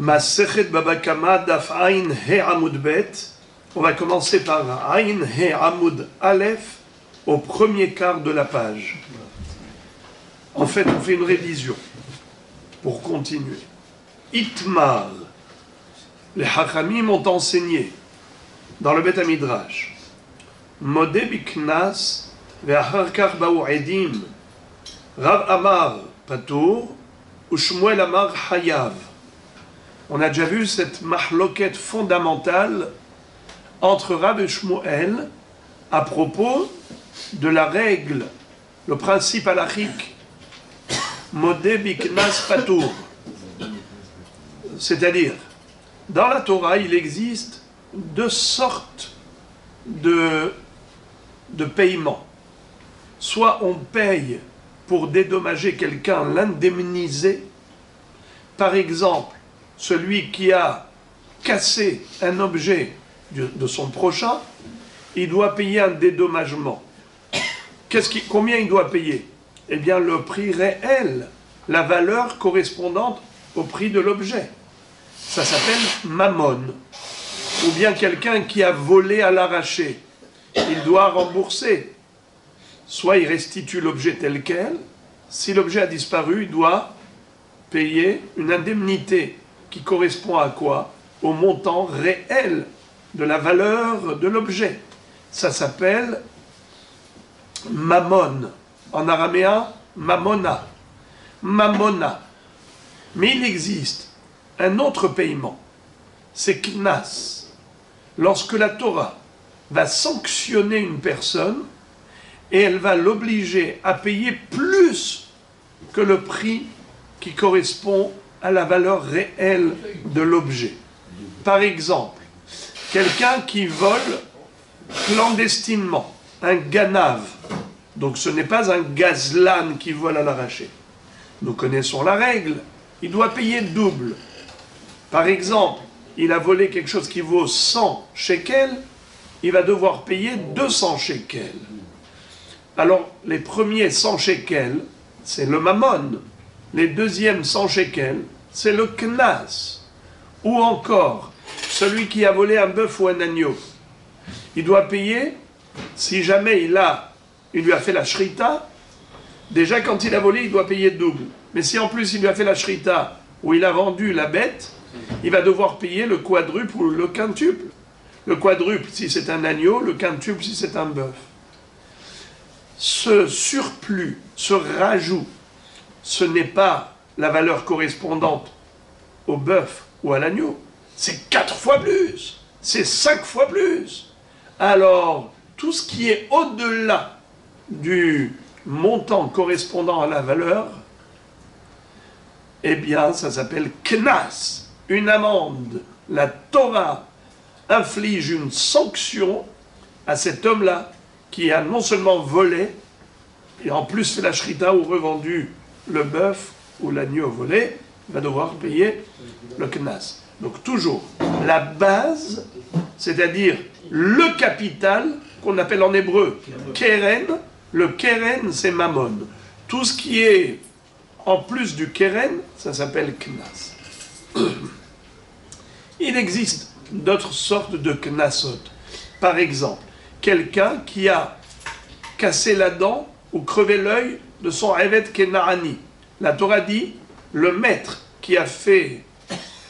Masechet Baba Kama Daf Ain He Amud Bet. On va commencer par Ain He Amud Aleph au premier quart de la page. En fait, on fait une révision pour continuer. Itmar. Les Hachamim ont enseigné dans le Bet HaMidrash. Modé Biknas ve'achar kach ba'u edim. Rav Amar Patour ou Shmuel Amar Hayav. On a déjà vu cette mahloket fondamentale entre Rav et Shmuel à propos de la règle, le principe halachique Modé Biknas Patour. C'est-à-dire, dans la Torah, il existe deux sortes de paiements. Soit on paye pour dédommager quelqu'un, l'indemniser. Par exemple, celui qui a cassé un objet de son prochain, il doit payer un dédommagement. Combien il doit payer? Eh bien, le prix réel, la valeur correspondante au prix de l'objet. Ça s'appelle mammon. Ou bien quelqu'un qui a volé à l'arraché, il doit rembourser. Soit il restitue l'objet tel quel, si l'objet a disparu, il doit payer une indemnité qui correspond à quoi? Au montant réel de la valeur de l'objet. Ça s'appelle mammon. En araméen, mammona. Mammona. Mais il existe un autre paiement, c'est knas. Lorsque la Torah va sanctionner une personne et elle va l'obliger à payer plus que le prix qui correspond à la valeur réelle de l'objet. Par exemple, quelqu'un qui vole clandestinement, un ganave, donc ce n'est pas un gazlan qui vole à l'arraché. Nous connaissons la règle, il doit payer double. Par exemple, il a volé quelque chose qui vaut 100 shekels, il va devoir payer 200 shekels. Alors, les premiers 100 shekels, c'est le mammon. Les deuxièmes 100 shekels, c'est le knas. Ou encore, celui qui a volé un bœuf ou un agneau, il doit payer, si jamais il lui a fait la shrita, déjà quand il a volé, il doit payer double. Mais si en plus il lui a fait la shrita, où il a vendu la bête, il va devoir payer le quadruple ou le quintuple. Le quadruple si c'est un agneau, le quintuple si c'est un bœuf. Ce surplus, ce rajout, ce n'est pas la valeur correspondante au bœuf ou à l'agneau. C'est 4 fois plus, c'est 5 fois plus. Alors, tout ce qui est au-delà du montant correspondant à la valeur, eh bien, ça s'appelle knas, une amende. La Torah inflige une sanction à cet homme-là qui a non seulement volé, et en plus fait la shrita ou revendu le bœuf ou l'agneau volé, il va devoir payer le knas. Donc toujours, la base, c'est-à-dire le capital, qu'on appelle en hébreu keren, le keren c'est mammon. Tout ce qui est en plus du keren, ça s'appelle knas. Il existe d'autres sortes de knasot. Par exemple, quelqu'un qui a cassé la dent ou crevé l'œil de son evet kenaani. La Torah dit, le maître qui a fait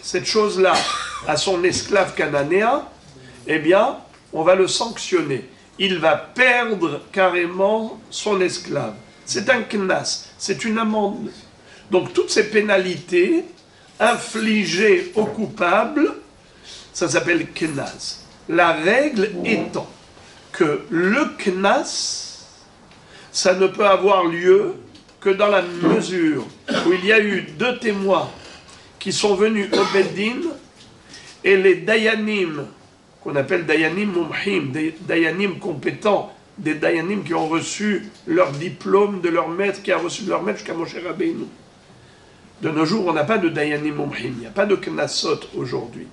cette chose-là à son esclave cananéen, eh bien, on va le sanctionner. Il va perdre carrément son esclave. C'est un knas, c'est une amende. Donc toutes ces pénalités infligées aux coupables, ça s'appelle knas. La règle étant que le knas, ça ne peut avoir lieu que dans la mesure où il y a eu 2 témoins qui sont venus au Beddin et les dayanim, qu'on appelle dayanim mumhim, des dayanim compétents, des dayanim qui ont reçu leur diplôme de leur maître, qui a reçu de leur maître jusqu'à Moshe Rabbeinu. De nos jours, on n'a pas de dayanim mumhim, il n'y a pas de knasot aujourd'hui.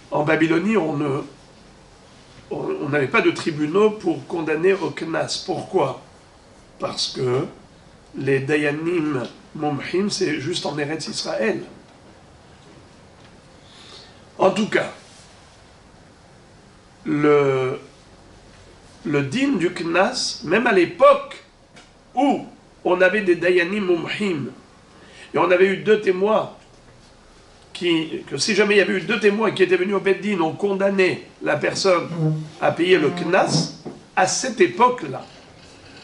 En Babylonie, on n'avait pas de tribunaux pour condamner au knas. Pourquoi? Parce que les dayanim mumhim, c'est juste en Eretz Israël. En tout cas, le din du Knas, même à l'époque où on avait des Dayanim Mumhim, et on avait eu 2 témoins, que si jamais il y avait eu 2 témoins qui étaient venus au Beddin, ont condamné la personne à payer le Knas, à cette époque-là,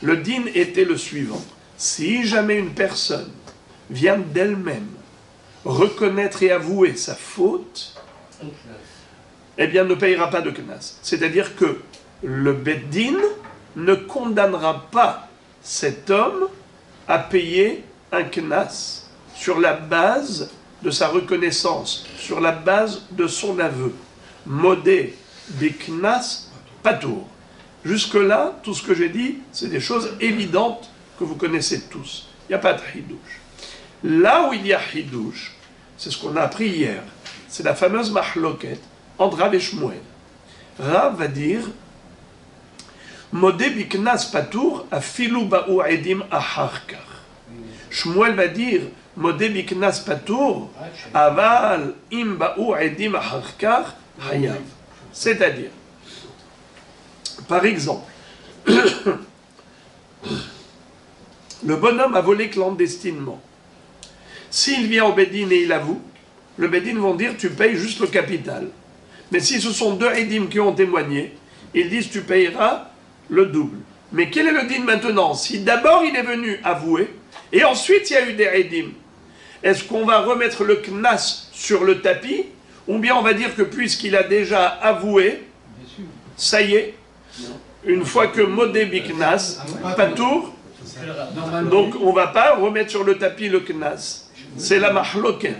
le din était le suivant. Si jamais une personne vient d'elle-même reconnaître et avouer sa faute, eh bien, ne payera pas de Knas. C'est-à-dire que le Beddin ne condamnera pas cet homme à payer un Knas sur la base de sa reconnaissance, sur la base de son aveu. Modé biknas patour. Jusque-là, tout ce que j'ai dit, c'est des choses évidentes que vous connaissez tous. Il n'y a pas de hidouche. Là où il y a hidouche, c'est ce qu'on a appris hier. C'est la fameuse mahloket entre Rav et Shmuel. Rav va dire Modé biknas patour afilu ba'u edim acharkar. Shmuel va dire Modé biknas patour aval im ba'u edim acharkar hayav. C'est-à-dire, par exemple, le bonhomme a volé clandestinement. S'il vient au Beddin et il avoue, le Beddin vont dire tu payes juste le capital. Mais si ce sont 2 Edim qui ont témoigné, ils disent tu payeras le double. Mais quel est le din maintenant? Si d'abord il est venu avouer, et ensuite il y a eu des Edim, est-ce qu'on va remettre le Knas sur le tapis, ou bien on va dire que puisqu'il a déjà avoué, ça y est, une fois que Modé Biknas, patour, donc on ne va pas remettre sur le tapis le Knas. C'est la mahloket.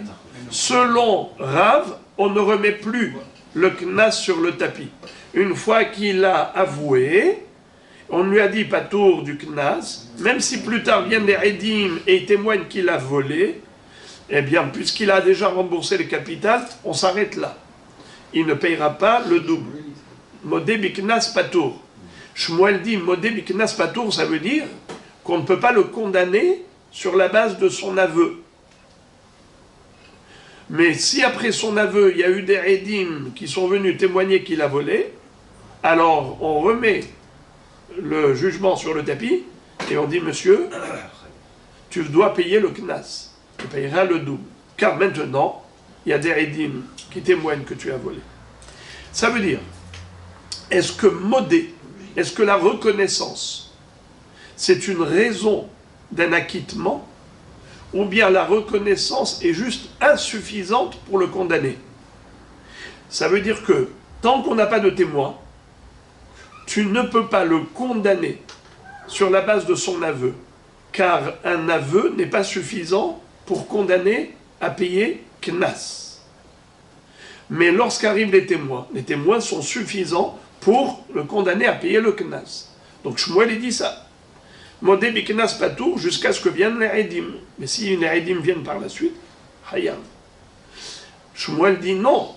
Selon Rav, on ne remet plus le Knas sur le tapis. Une fois qu'il a avoué, on lui a dit patour du Knas, même si plus tard viennent les Edim et ils témoignent qu'il a volé, eh bien, puisqu'il a déjà remboursé le capital, on s'arrête là. Il ne payera pas le double. Modé Biknas patour. Shmuel dit Modé Biknas patour, ça veut dire qu'on ne peut pas le condamner sur la base de son aveu. Mais si après son aveu, il y a eu des Edim qui sont venus témoigner qu'il a volé, alors on remet le jugement sur le tapis et on dit monsieur, tu dois payer le Knas, tu payeras le double. Car maintenant, il y a des Edim qui témoignent que tu as volé. Ça veut dire, est-ce que modé, est-ce que la reconnaissance, c'est une raison d'un acquittement, ou bien la reconnaissance est juste insuffisante pour le condamner? Ça veut dire que, tant qu'on n'a pas de témoin, tu ne peux pas le condamner sur la base de son aveu, car un aveu n'est pas suffisant pour condamner à payer Knas. Mais lorsqu'arrivent les témoins sont suffisants pour le condamner à payer le Knas. Donc Shmuel il dit ça. Modé biknas patour jusqu'à ce que viennent les Edim. Mais si les Edim viennent par la suite, hayam. Shmuel dit non.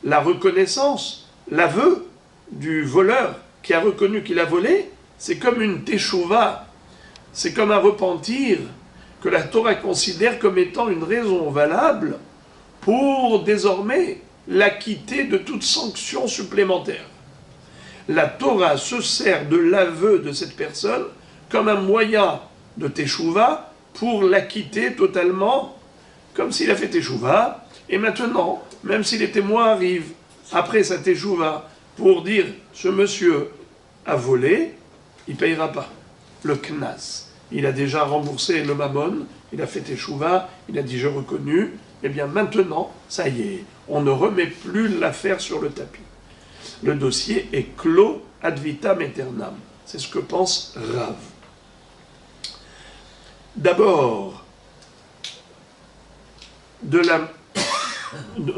La reconnaissance, l'aveu du voleur qui a reconnu qu'il a volé, c'est comme une teshuva, c'est comme un repentir que la Torah considère comme étant une raison valable pour désormais l'acquitter de toute sanction supplémentaire. La Torah se sert de l'aveu de cette personne comme un moyen de teshuva pour l'acquitter totalement, comme s'il a fait teshuva. Et maintenant, même si les témoins arrivent après sa teshuva pour dire ce monsieur a volé, il ne payera pas le Knas. Il a déjà remboursé le mammon, il a fait teshuva, il a dit j'ai reconnu. Eh bien maintenant, ça y est, on ne remet plus l'affaire sur le tapis. Le dossier est clos ad vitam aeternam. C'est ce que pense Rav. D'abord,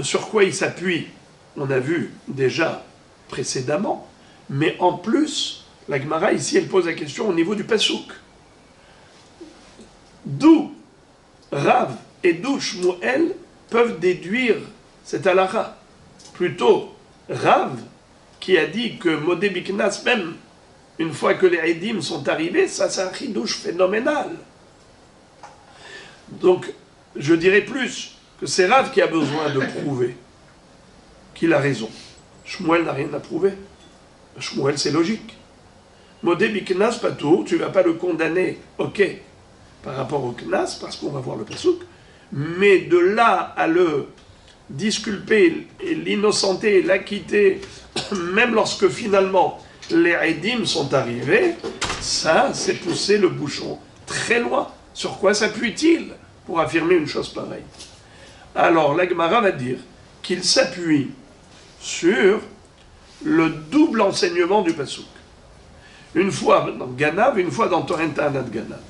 sur quoi il s'appuie, on a vu déjà précédemment, mais en plus, la Gemara ici, elle pose la question au niveau du Passouk. D'où Rav et d'où Shmuel peuvent déduire cette halakha? Plutôt, Rav, qui a dit que Modé Biknas, même une fois que les Edim sont arrivés, ça c'est un chidouche phénoménal. Donc, je dirais plus que c'est Rav qui a besoin de prouver qu'il a raison. Shmuel n'a rien à prouver. Shmuel, c'est logique. Modé biknas patour, tu ne vas pas le condamner, ok, par rapport au knas, parce qu'on va voir le pasouk, mais de là à le disculper, l'innocenter, l'acquitter, même lorsque finalement les Eidim sont arrivés, ça, c'est pousser le bouchon très loin. Sur quoi s'appuie-t-il pour affirmer une chose pareille? Alors, la Gemara va dire qu'il s'appuie sur le double enseignement du pasouk. Une fois dans Ganav, une fois dans Torah Ta'anat Ganav.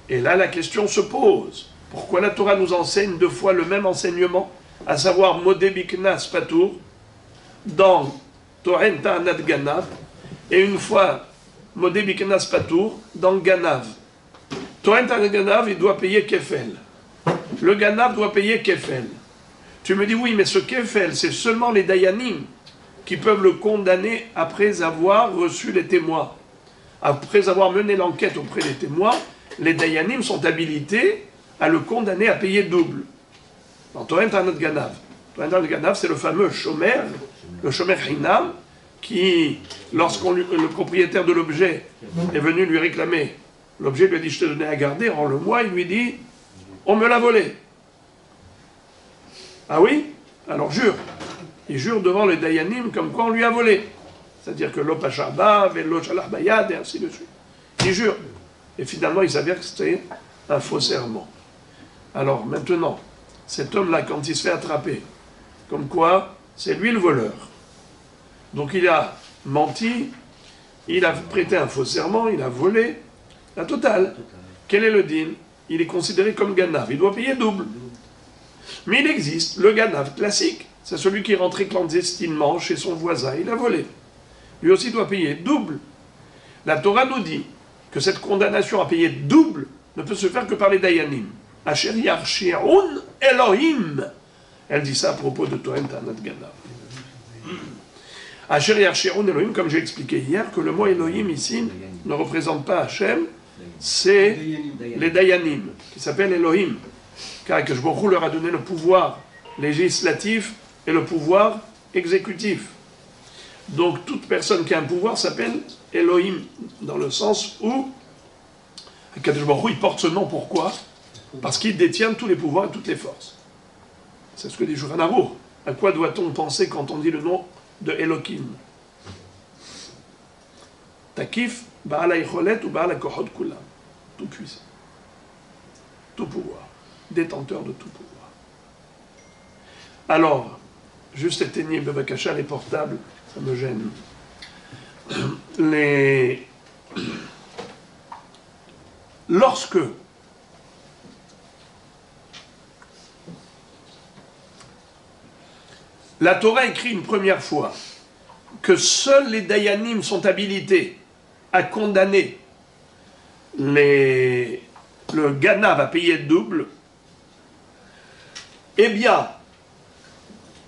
Et là, la question se pose. Pourquoi la Torah nous enseigne deux fois le même enseignement, à savoir Modé Biknas Patour, dans Torah Ta'anat Ganav, et une fois Modé Biknas Patour, dans Ganav. Torah Ta'anat Ganav, il doit payer Kefel. Le Ganav doit payer Kefel. Tu me dis, oui, mais ce Kefel, c'est seulement les Dayanim qui peuvent le condamner après avoir reçu les témoins. Après avoir mené l'enquête auprès des témoins, les Dayanim sont habilités à le condamner à payer double. Dans Torah Ta'anat Ganav. Torah Ta'anat Ganav, c'est le fameux Shomer, le Shomer Hinam, qui, le propriétaire de l'objet est venu lui réclamer, l'objet lui a dit, je te donnais à garder, rends-le-moi, il lui dit, on me l'a volé. Ah oui? Alors jure. Il jure devant les Dayanim comme quoi on lui a volé. C'est-à-dire que l'Opachaba, Velo Shalach Bayad, et ainsi de suite. Il jure. Et finalement, il s'avère que c'était un faux serment. Alors maintenant, cet homme-là, quand il se fait attraper, comme quoi c'est lui le voleur. Donc il a menti, il a prêté un faux serment, il a volé, la totale. Quel est le din? Il est considéré comme ganav, il doit payer double. Mais il existe le ganav classique, c'est celui qui est rentré clandestinement chez son voisin, il a volé. Lui aussi doit payer double. La Torah nous dit que cette condamnation à payer double ne peut se faire que par les Dayanim. Asher yarshi'un Elohim. Elle dit ça à propos de Torah Ta'anat Ganav. Asher yarshi'un Elohim, comme j'ai expliqué hier, que le mot Elohim ici ne représente pas Hachem, c'est les Dayanim, qui s'appellent Elohim. Car Akadosh Baruch Hu leur a donné le pouvoir législatif et le pouvoir exécutif. Donc toute personne qui a un pouvoir s'appelle Elohim, dans le sens où Akadosh Baruch Hu, il porte ce nom, pourquoi? Parce qu'il détient tous les pouvoirs et toutes les forces. C'est ce que dit Shulchan Aruch. À quoi doit-on penser quand on dit le nom de Elohim? Takif, Baal HaYicholet ou Baal HaKochot Kulam. Tout puissant. Tout pouvoir. Détenteur de tout pouvoir. Alors, juste éteignez Bebakasha, les portables, ça me gêne. Lorsque la Torah écrit une première fois que seuls les Dayanim sont habilités à condamner le Ganav à payer double, eh bien,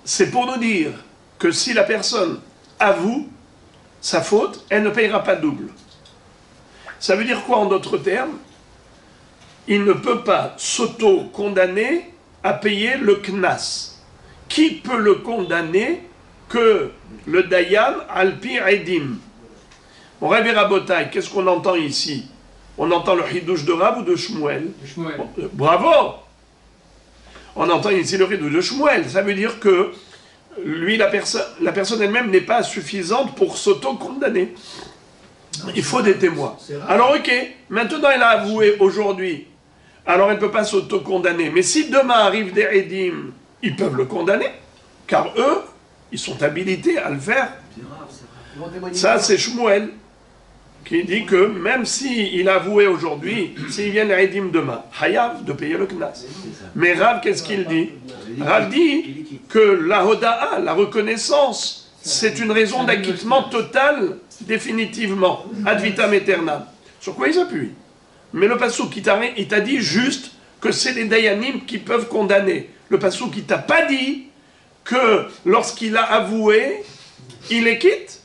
c'est pour nous dire que si la personne avoue sa faute, elle ne payera pas double. Ça veut dire quoi en d'autres termes? Il ne peut pas s'auto-condamner à payer le knas. Qui peut le condamner que le dayan alpi edim? Mon Rabbi Rabotai, qu'est-ce qu'on entend ici? On entend le hidouche de Rav ou de Shmuel? Bravo! On entend ici le hidouche de Shmuel. Ça veut dire que lui, la personne elle-même n'est pas suffisante pour s'auto-condamner. Il faut des témoins. Alors ok, maintenant elle a avoué aujourd'hui. Alors elle ne peut pas s'auto-condamner. Mais si demain arrivent des Edim, ils peuvent le condamner. Car eux, ils sont habilités à le faire. Ça, c'est Shmuel qui dit que même s'il a avoué aujourd'hui, s'il vient les Edim demain, Hayav de payer le Knas. Mais Rav, qu'est-ce qu'il dit? Rav dit que la Hoda'a, la reconnaissance, c'est une raison d'acquittement total, définitivement, ad vitam aeternam. Sur quoi ils s'appuient? Mais le Passouk, il t'a dit juste que c'est les Dayanim qui peuvent condamner. Le Passouk, il t'a pas dit que lorsqu'il a avoué, il est quitte.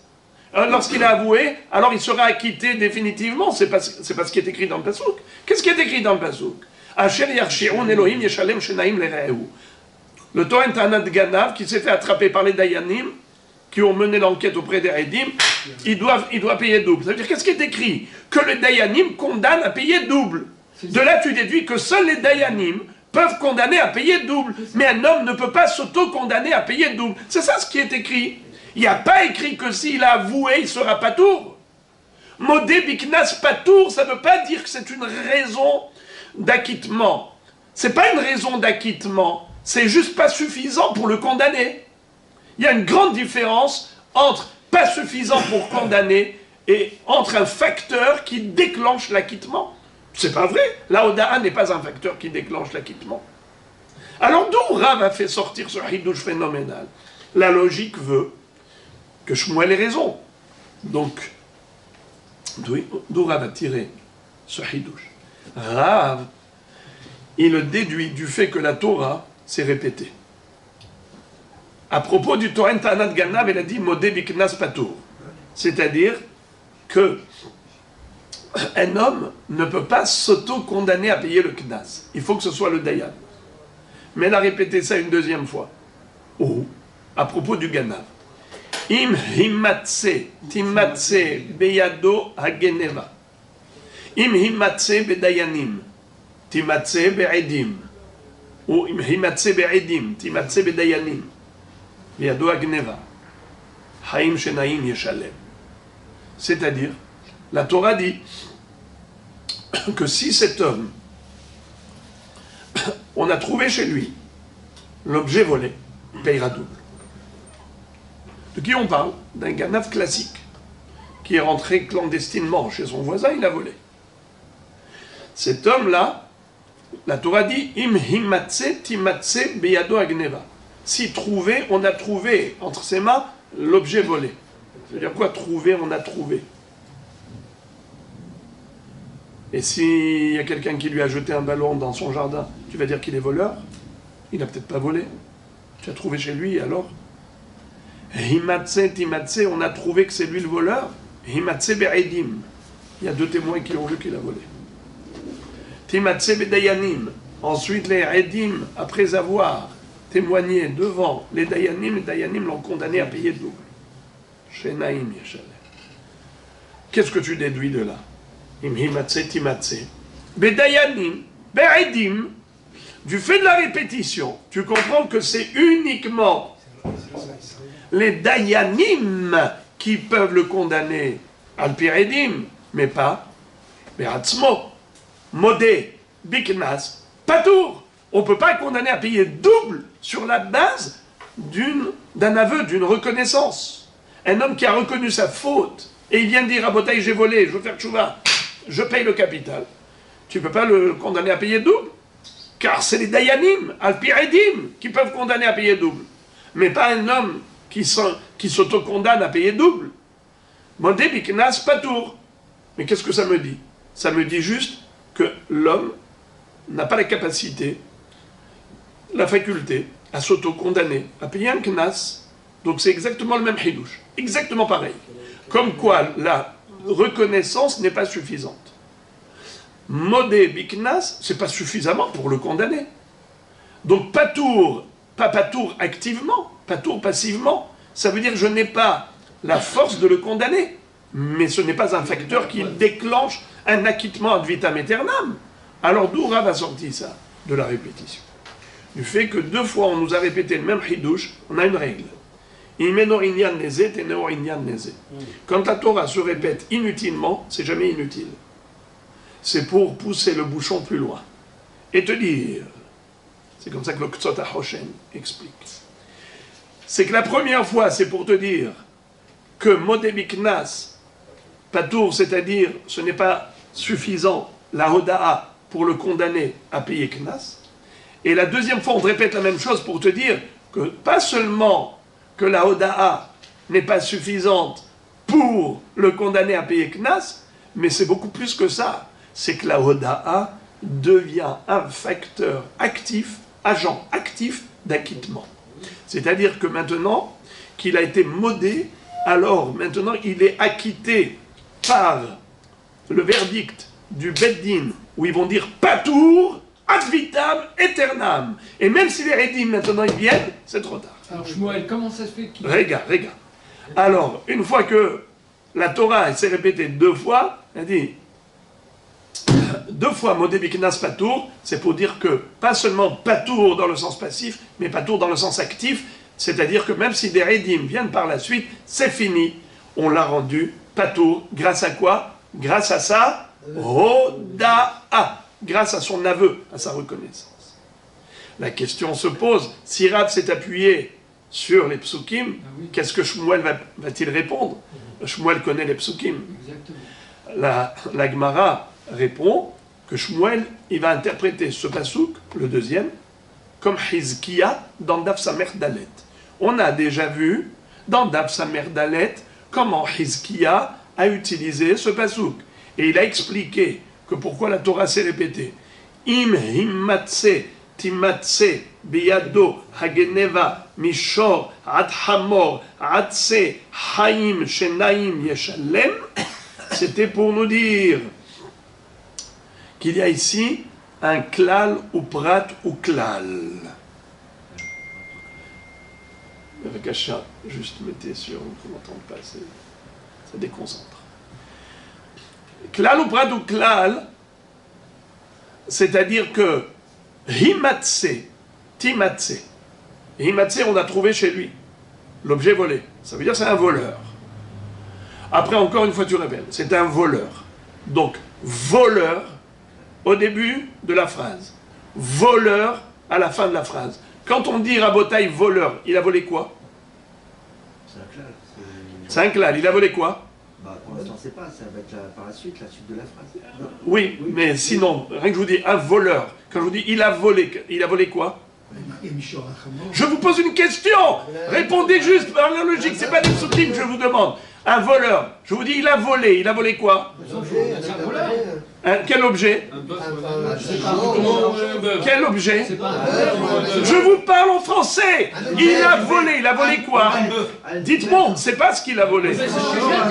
Lorsqu'il a avoué, alors il sera acquitté définitivement. C'est pas ce qui est écrit dans le Passouk. Qu'est-ce qui est écrit dans le Passouk? Asher yarshi'un Elohim yeshalem shenaim lere'ehu. Le Tohen Tanat Ganav, qui s'est fait attraper par les Dayanim, qui ont mené l'enquête auprès des Edim, il doit payer double. Ça veut dire, qu'est-ce qui est écrit? Que les Dayanim condamnent à payer double. De là, tu déduis que seuls les Dayanim peuvent condamner à payer double. Mais un homme ne peut pas s'auto-condamner à payer double. C'est ça ce qui est écrit. Il n'y a pas écrit que s'il a avoué, il sera patour. Modé biknas patour, ça ne veut pas dire que c'est une raison d'acquittement. C'est pas une raison d'acquittement, c'est juste pas suffisant pour le condamner. Il y a une grande différence entre pas suffisant pour condamner et entre un facteur qui déclenche l'acquittement. C'est pas vrai, la Hoda'a n'est pas un facteur qui déclenche l'acquittement. Alors d'où Rav a fait sortir ce hidouche phénoménal? La logique veut que Shmuel ait raison. Donc, d'où Rav a tiré ce hidouche? Rav, il le déduit du fait que la Torah s'est répétée. À propos du Tohen Tanat Ganav, elle a dit Modé biknas patour. C'est-à-dire que un homme ne peut pas s'auto-condamner à payer le knas. Il faut que ce soit le dayan. Mais elle a répété ça une deuxième fois. Oh, à propos du Ganav. Im himatse, timatse beyado hageneva. Im himatse bedayanim, timatse be'edim. Ou im himatse be'edim, timatse bedayanim. Beyado hageneva. Haim shenaim yeshalem. C'est-à-dire, la Torah dit que si cet homme, on a trouvé chez lui l'objet volé, il payera double. De qui on parle? D'un Ganav classique, qui est rentré clandestinement chez son voisin, il a volé. Cet homme-là, la Torah dit Im himatse timatse beyado agneva. Si trouvé, on a trouvé entre ses mains l'objet volé. C'est-à-dire quoi trouver, on a trouvé. Et s'il y a quelqu'un qui lui a jeté un ballon dans son jardin, tu vas dire qu'il est voleur? Il n'a peut-être pas volé. Tu as trouvé chez lui, alors? Himatse, timatse, on a trouvé que c'est lui le voleur. Himatse be'edim. Il y a deux témoins qui ont vu qu'il a volé. Timatse be'dayanim. Ensuite, les edim, après avoir témoigné devant les dayanim l'ont condamné à payer double. Shenaim yeshalem. Qu'est-ce que tu déduis de là? Im himatse, timatse. Be'dayanim, be'edim. Du fait de la répétition, tu comprends que c'est uniquement les dayanim qui peuvent le condamner al piredim, mais pas be'atzmo, modé, biknas, patour. On ne peut pas condamner à payer double sur la base d'un aveu, d'une reconnaissance. Un homme qui a reconnu sa faute et il vient de dire à Botaï, j'ai volé, je veux faire tchouva, je paye le capital. Tu ne peux pas le condamner à payer double, car c'est les dayanim, al piredim, qui peuvent condamner à payer double, mais pas un homme qui s'auto-condamne à payer double. Modé biknas patour. Mais qu'est-ce que ça me dit? Ça me dit juste que l'homme n'a pas la capacité, la faculté à s'auto-condamner, à payer un knas. Donc c'est exactement le même hidouche, exactement pareil. Comme quoi la reconnaissance n'est pas suffisante. Modé biknas, c'est pas suffisamment pour le condamner. Donc patour, pas patour activement, patour passivement, ça veut dire que je n'ai pas la force de le condamner. Mais ce n'est pas un facteur qui déclenche un acquittement ad vitam aeternam. Alors d'où Rav a sorti ça? De la répétition. Du fait que deux fois on nous a répété le même hidouche, on a une règle. Quand la Torah se répète inutilement, c'est jamais inutile. C'est pour pousser le bouchon plus loin. Et te dire, c'est comme ça que le Ktsot HaHoshen explique. C'est que la première fois, c'est pour te dire que Modé biknas, patour, c'est-à-dire ce n'est pas suffisant, la Hoda'a, pour le condamner à payer knas. Et la deuxième fois, on te répète la même chose pour te dire que pas seulement que la Hoda'a n'est pas suffisante pour le condamner à payer knas, mais c'est beaucoup plus que ça. C'est que la Hoda'a devient un facteur actif, agent actif d'acquittement. C'est-à-dire que maintenant qu'il a été modé, alors maintenant il est acquitté par le verdict du Beddin, où ils vont dire patour, ad vitam aeternam. Et même si les Rédim maintenant ils viennent, c'est trop tard. Alors Shmuel, comment ça se fait qu'il... Regarde. Alors, une fois que la Torah s'est répétée 2 fois, elle dit 2 fois Modé Biknas Patour, c'est pour dire que pas seulement Patour dans le sens passif, mais Patour dans le sens actif, c'est-à-dire que même si des Rédim viennent par la suite, c'est fini. On l'a rendu Patour, grâce à quoi? Grâce à sa Hoda'a, grâce à son aveu, à sa reconnaissance. La question se pose, si Rav s'est appuyé sur les psukim, qu'est-ce que Shmuel va-t-il répondre? Shmuel connaît les psukim. La Gemara répond que Shmuel, il va interpréter ce pasouk, le deuxième, comme Hizkiya dans Daf Samer Dalet. On a déjà vu dans Daf Samer Dalet comment Hizkiya a utilisé ce pasouk. Et il a expliqué que pourquoi la Torah s'est répétée. Im himmatse timatse biyado hageneva mishor ad hamor adse haim shenaim yeshalem. C'était pour nous dire qu'il y a ici un klal ou prat ou klal. Avec un chat, juste mettez sur, on ne m'entend pas, ça déconcentre. Klal ou prat ou klal, c'est-à-dire que himatse, timatse, himatse on a trouvé chez lui, l'objet volé, ça veut dire c'est un voleur. Après encore une fois tu répètes, c'est un voleur. Donc voleur au début de la phrase, voleur à la fin de la phrase. Quand on dit Rabotaï voleur, il a volé quoi? C'est un klal. C'est un klal, il a volé quoi? Bah, pour l'instant, c'est pas, ça va être par la suite de la phrase. Non. Oui, mais sinon, rien que je vous dis un voleur, quand je vous dis il a volé quoi? Je vous pose une question, répondez juste par la logique, c'est pas des sous-titres que je vous demande. Un voleur, je vous dis il a volé quoi? Quel objet? Quel objet? Je vous parle en français. Il a volé quoi? Dites-moi, on ne sait pas ce qu'il a volé.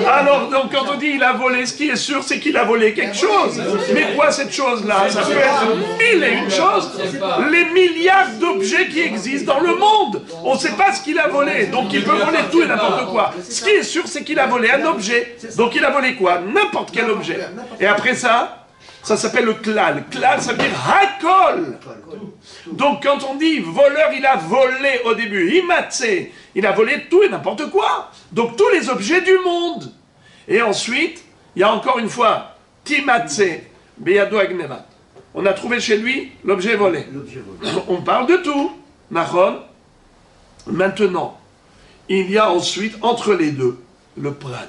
Alors, donc, quand on dit il a volé, ce qui est sûr, c'est qu'il a volé quelque chose. Mais quoi cette chose-là? Ça peut être 1001 choses. Les milliards d'objets qui existent dans le monde. On ne sait pas ce qu'il a volé. Donc, il peut voler tout et n'importe quoi. Ce qui est sûr, c'est qu'il a volé un objet. Donc, il a volé quoi? N'importe quel objet. Et après ça s'appelle le klal. Klal, ça veut dire hakol. Donc, quand on dit voleur, il a volé au début, himatse, il a volé tout et n'importe quoi. Donc, tous les objets du monde. Et ensuite, il y a encore une fois, timatse, beyado agnevat. On a trouvé chez lui l'objet volé. On parle de tout. Nahon. Maintenant, il y a ensuite, entre les deux, le prat.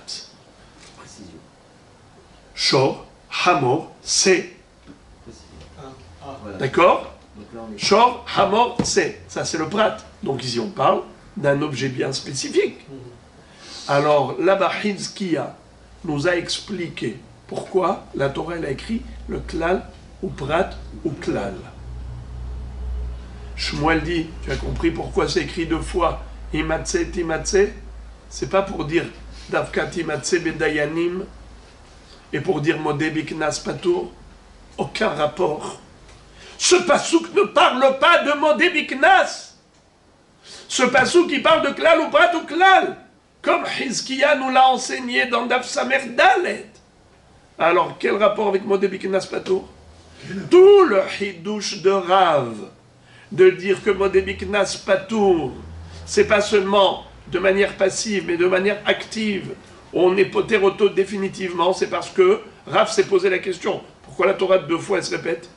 Shor, hamor, c'est. D'accord? Shor, hamor, c'est. Ça, c'est le prat. Donc ici, on parle d'un objet bien spécifique. Alors, là-bas, Hizkiya nous a expliqué pourquoi la Torah elle a écrit le klal ou prat ou klal. Shmuel dit, tu as compris pourquoi c'est écrit 2 fois Himatse, Timatse? C'est pas pour dire Davka, Timatse, Bedayanim et pour dire Modé Biknas Patour. Aucun rapport. Ce pasouk ne parle pas de Modé Biknas. Ce pasouk qui parle de klal ou prat ou klal. Comme Hizkiya nous l'a enseigné dans Daf Samer Dalet. Alors, quel rapport avec Modé Biknas Patour? Tout le hidouche de Rav, de dire que Modé Biknas Patour, c'est pas seulement de manière passive, mais de manière active. On est potéroto définitivement, c'est parce que Rav s'est posé la question. Pourquoi la Torah 2 fois elle se répète?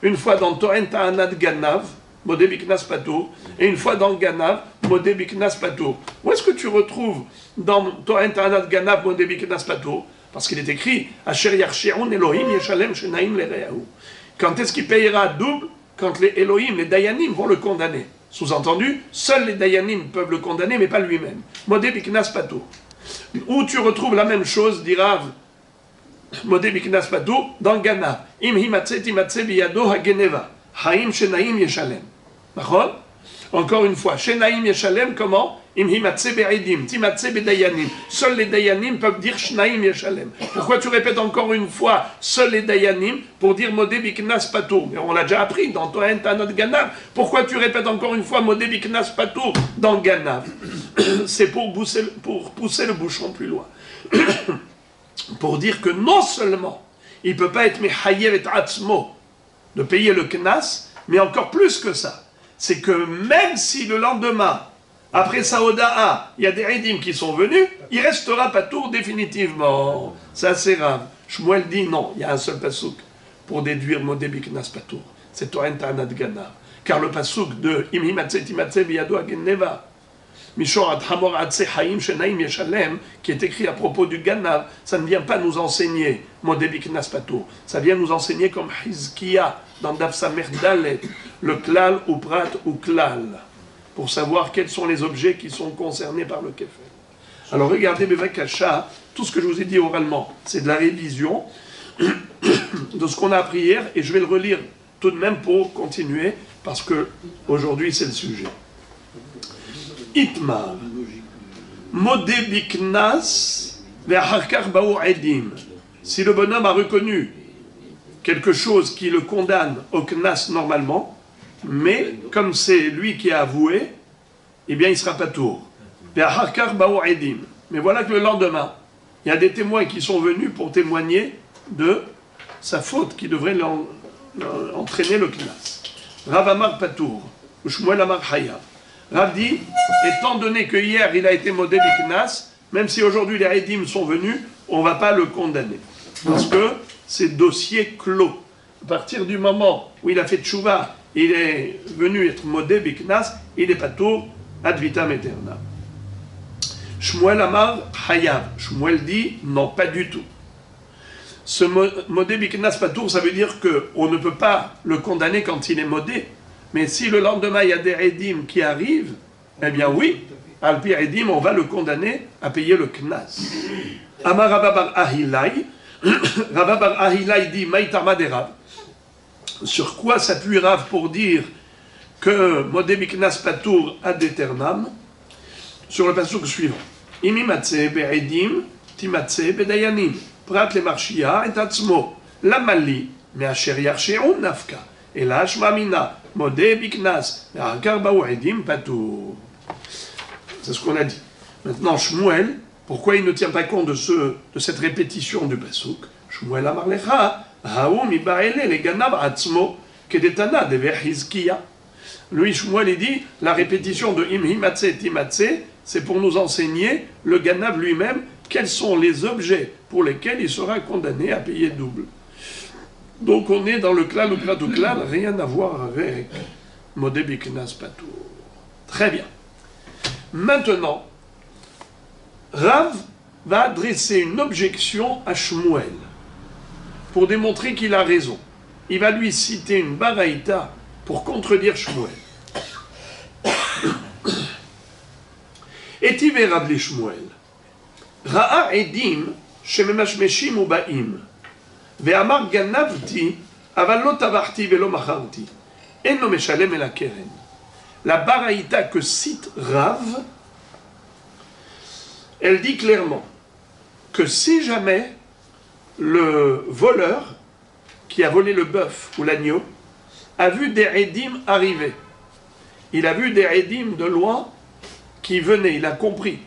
Une fois dans Toren Ta'anat Ganav, Modé Biknas Patour, et une fois dans Ganav, Modé Biknas Patour. Où est-ce que tu retrouves dans Toren Ta'anat Ganav, Modé Biknas Patour? Parce qu'il est écrit Asher Yarcheon Elohim Yeshalem Shenaim Lereahu. Quand est-ce qu'il payera double? Quand les Elohim, les Dayanim vont le condamner. Sous-entendu, seuls les Dayanim peuvent le condamner, mais pas lui-même. Modé Biknas Patour. Où tu retrouves la même chose, dit Rav, Modé Biknas Patour, dans Ganav. Im himatse timatse biyado hageneva. Haim shenaim yeshalem. Encore une fois, chez Naïm Yeshalem, comment? Imhimatse be'edim, timatse be'dayanim. Seuls les dayanim peuvent dire Shnaïm Yeshalem. Pourquoi tu répètes encore une fois seuls les dayanim pour dire Modé Biknas Patour? Mais on l'a déjà appris dans Tohen Tanot Ganav. Pourquoi tu répètes encore une fois Modé Biknas Patour dans Ganav? C'est pour pousser le bouchon plus loin. Pour dire que non seulement il ne peut pas être Mechayev et Atzmo de payer le Knas, mais encore plus que ça. C'est que même si le lendemain, après Saoda'a, il y a des Eidim qui sont venus, il restera Patour définitivement. Ça c'est grave. Shmuel dit non, il y a un seul pasouk pour déduire Modé Biknas Patour. C'est Tohen Tanat Ganav. Car le pasouk de Imhi Matse Timatse Biyado Ageneva, Mishor Ad Hamor Adse Haim Shenaim Yeshalem, qui est écrit à propos du Ganav, ça ne vient pas nous enseigner Modé Biknas Patour. Ça vient nous enseigner comme Hizkiya dans Daf Samer Dalet, le klal ou prat ou klal, pour savoir quels sont les objets qui sont concernés par le kefel. Alors regardez Bevek Hacha, tout ce que je vous ai dit oralement, c'est de la révision de ce qu'on a appris hier, et je vais le relire tout de même pour continuer, parce que aujourd'hui c'est le sujet. Itmar, Modé Biknas, Ve'acharkar Baou Edim. Si le bonhomme a reconnu quelque chose qui le condamne au Knas normalement, mais comme c'est lui qui a avoué, eh bien il ne sera pas tour. Mais voilà que le lendemain, il y a des témoins qui sont venus pour témoigner de sa faute qui devrait entraîner le Knas. Rav Amar Patour, ou Shmuel Amar Hayav. Rav dit, étant donné que hier il a été modé du Knas, même si aujourd'hui les Eidim sont venus, on ne va pas le condamner. Parce que c'est dossier clos. À partir du moment où il a fait tchouva, il est venu être modé biknas, il est patour ad vitam aeternam. Shmuel Amar Hayav. Shmuel dit non, pas du tout. Ce modé biknas patour, ça veut dire qu'on ne peut pas le condamner quand il est modé, mais si le lendemain il y a des Edim qui arrivent, eh bien oui, Alpi Edim, on va le condamner à payer le knas. Amar Rabba bar Ahilai. Rabba bar Ahilai dit Maïtama de Rav. Sur quoi s'appuie Rav pour dire que Modé Biknas Patour ad eternam? Sur le passage suivant. Imi matse be'edim, timatse be'dayanim. Prat le marshia et atzmo. La mali, me asher yarshe'un nafka. Et la hashmamina, Modé Biknas, ve'akar ba'u edim patour. C'est ce qu'on a dit. Maintenant, Shmuel, pourquoi il ne tient pas compte de cette répétition du pasuk? Shmuel Amar Lecha, Haoum Ibaele le Ganav Atzmo, Kedetana de Hizkiya. Lui, Shmuel, il dit, la répétition de Imhimatse et Timatse, c'est pour nous enseigner, le Ganav lui-même, quels sont les objets pour lesquels il sera condamné à payer double. Donc on est dans le klal ou prat ou klal, rien à voir avec Modé Biknas Patour. Très bien. Maintenant, Rav va adresser une objection à Shmuel pour démontrer qu'il a raison. Il va lui citer une baraïta pour contredire Shmuel. Et il verra Rav Shmuel. Ra'a edim shememashmeshim ubaim ve'amar ganavti aval lo tavarti ve'lo macharti eno meshalem el hakeren. La baraïta que cite Rav, elle dit clairement que si jamais le voleur qui a volé le bœuf ou l'agneau a vu des Edim arriver, il a vu des Edim de loin qui venaient, il a compris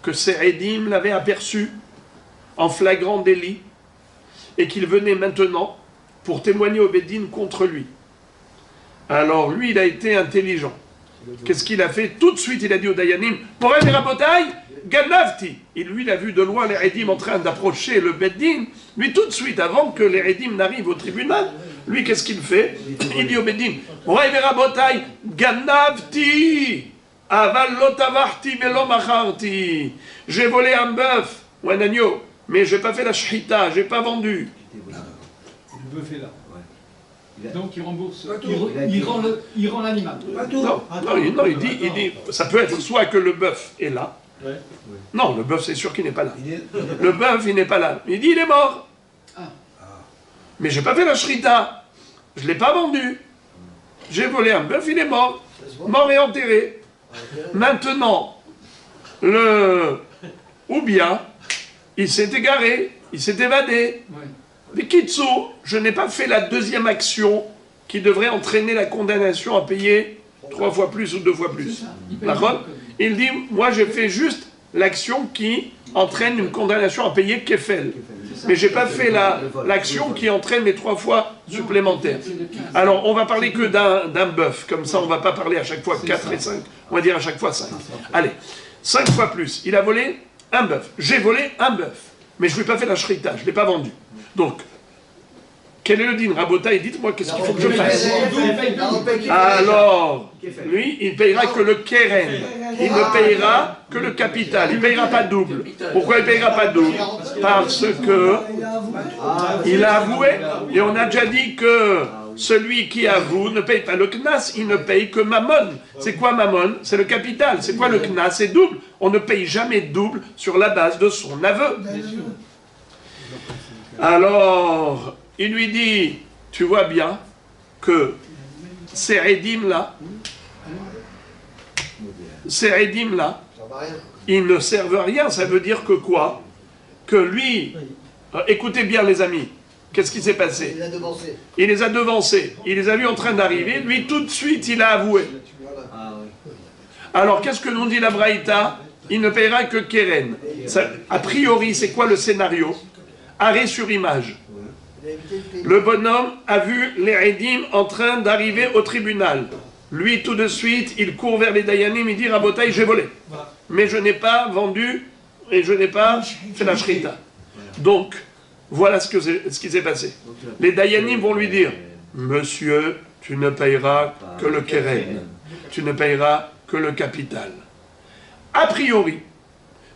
que ces Edim l'avaient aperçu en flagrant délit et qu'il venait maintenant pour témoigner au Bédine contre lui. Alors lui, il a été intelligent. Qu'est-ce qu'il a fait? Tout de suite, il a dit au Dayanim, pour aller rabotaï, Ganavti. Et lui, il a vu de loin les Edim en train d'approcher le Beddin. Lui, tout de suite, avant que les Edim n'arrivent au tribunal, lui, qu'est-ce qu'il fait? Il dit au Beddin, pour aller rabotaï, Ganavti, aval lotavarti velo macharti. J'ai volé un bœuf ou un agneau, mais je n'ai pas fait la shchita, je n'ai pas vendu. Le bœuf est là. Ouais. Donc il rembourse, tout. il rend l'animal. Non, il dit, ça peut être soit que le bœuf est là. Ouais. Non, le bœuf, c'est sûr qu'il n'est pas là. Le bœuf, il n'est pas là. Il dit, il est mort. Ah. Mais j'ai pas fait la shrita. Je ne l'ai pas vendu. J'ai volé un bœuf, il est mort. mort et enterré. Maintenant, ou bien, il s'est égaré, il s'est évadé. Les kitsu, je n'ai pas fait la deuxième action qui devrait entraîner la condamnation à payer 3 fois plus ou 2 fois plus. D'accord ? Il dit, moi j'ai fait juste l'action qui entraîne une condamnation à payer kefel. Mais je n'ai pas fait l'action qui entraîne les 3 fois supplémentaires. Alors, on va parler que d'un bœuf. Comme ça, on ne va pas parler à chaque fois 4 et 5. On va dire à chaque fois 5. Allez, 5 fois plus. Il a volé un bœuf. J'ai volé un bœuf. Mais je ne lui ai pas fait la shrita, je ne l'ai pas vendu. Donc, quel est le din, Rabotai? Dites-moi qu'est-ce qu'il faut que je fasse. Alors, lui, il ne payera que le keren. Il ne payera que le capital. Il ne payera pas double. Pourquoi il ne payera pas double? Parce que il a avoué. Et on a déjà dit que celui qui avoue ne paye pas le knas, il ne paye que mammon. C'est quoi mammon? C'est le capital. C'est quoi le knas? C'est double. On ne paye jamais double sur la base de son aveu. Alors, il lui dit, tu vois bien que ces rédimes-là, ils ne servent à rien. Ça veut dire que quoi? Que lui, écoutez bien les amis, qu'est-ce qui s'est passé? Il les a devancés. Il les a vus en train d'arriver. Lui, tout de suite, il a avoué. Alors, qu'est-ce que nous dit la Braïta? Il ne paiera que Keren. Ça, a priori, c'est quoi le scénario? Arrêt sur image. Le bonhomme a vu les Rédim en train d'arriver au tribunal. Lui, tout de suite, il court vers les Dayanim, il dit, Rabotai, j'ai volé. Mais je n'ai pas vendu et je n'ai pas fait la shrita. Donc, voilà ce qui s'est passé. Les Dayanim vont lui dire, monsieur, tu ne payeras que le keren. Tu ne payeras que le capital. A priori,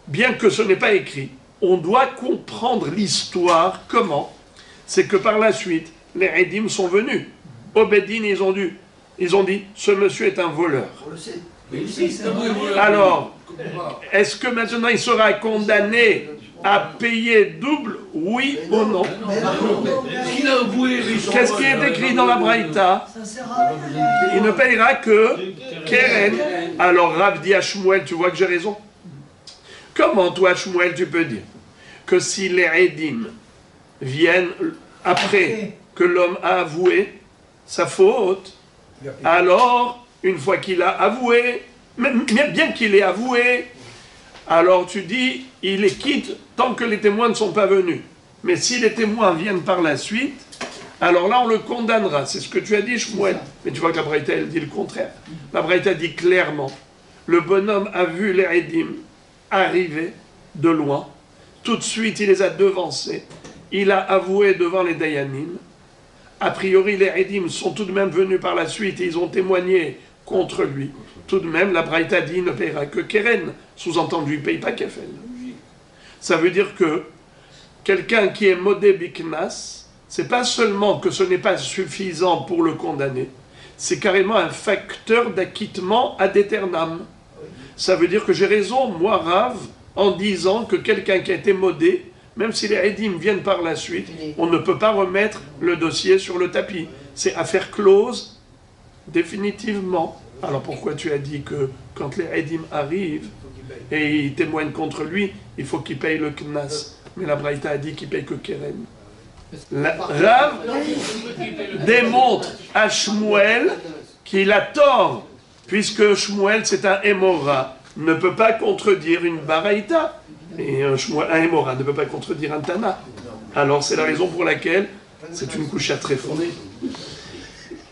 bien que ce n'est pas écrit, on doit comprendre l'histoire. Comment? C'est que par la suite, les Rédim sont venus. Au Beddin, ils ont dit, ce monsieur est un voleur. Alors, est-ce que maintenant il sera condamné à payer double, oui ou non? Qu'est-ce qui est écrit dans la Braïta? Il ne payera que Keren. Alors Rav dit à Shmuel, tu vois que j'ai raison. Comment toi, Shmuel, tu peux dire que si les Rédim viennent après que l'homme a avoué sa faute, alors, une fois qu'il a avoué, bien qu'il ait avoué, alors tu dis, il les quitte tant que les témoins ne sont pas venus. Mais si les témoins viennent par la suite, alors là on le condamnera. C'est ce que tu as dit, Shmuel. Mais tu vois que la Braïta, elle dit le contraire. La Braïta dit clairement, le bonhomme a vu les Rédim arriver de loin, tout de suite il les a devancés, il a avoué devant les Dayanim. A priori les Rédim sont tout de même venus par la suite et ils ont témoigné contre lui. Tout de même, la Braïta dit il ne paiera que Keren. Sous-entendu, il ne paye pas Kefel. Ça veut dire que quelqu'un qui est modé biknas, c'est pas seulement que ce n'est pas suffisant pour le condamner, c'est carrément un facteur d'acquittement ad aeternam. Ça veut dire que j'ai raison, moi, Rav, en disant que quelqu'un qui a été modé, même si les Rédim viennent par la suite, on ne peut pas remettre le dossier sur le tapis. C'est affaire close, définitivement. Alors pourquoi tu as dit que quand les Rédim arrivent et ils témoignent contre lui, il faut qu'il paye le knas? Mais la Braïta a dit qu'il paye que Keren. Rav démontre à Shmuel qu'il a tort, puisque Shmuel c'est un Hémora, ne peut pas contredire une Baraïta. Et un Hémora ne peut pas contredire un Tana. Alors c'est la raison pour laquelle c'est une coucha très fondée.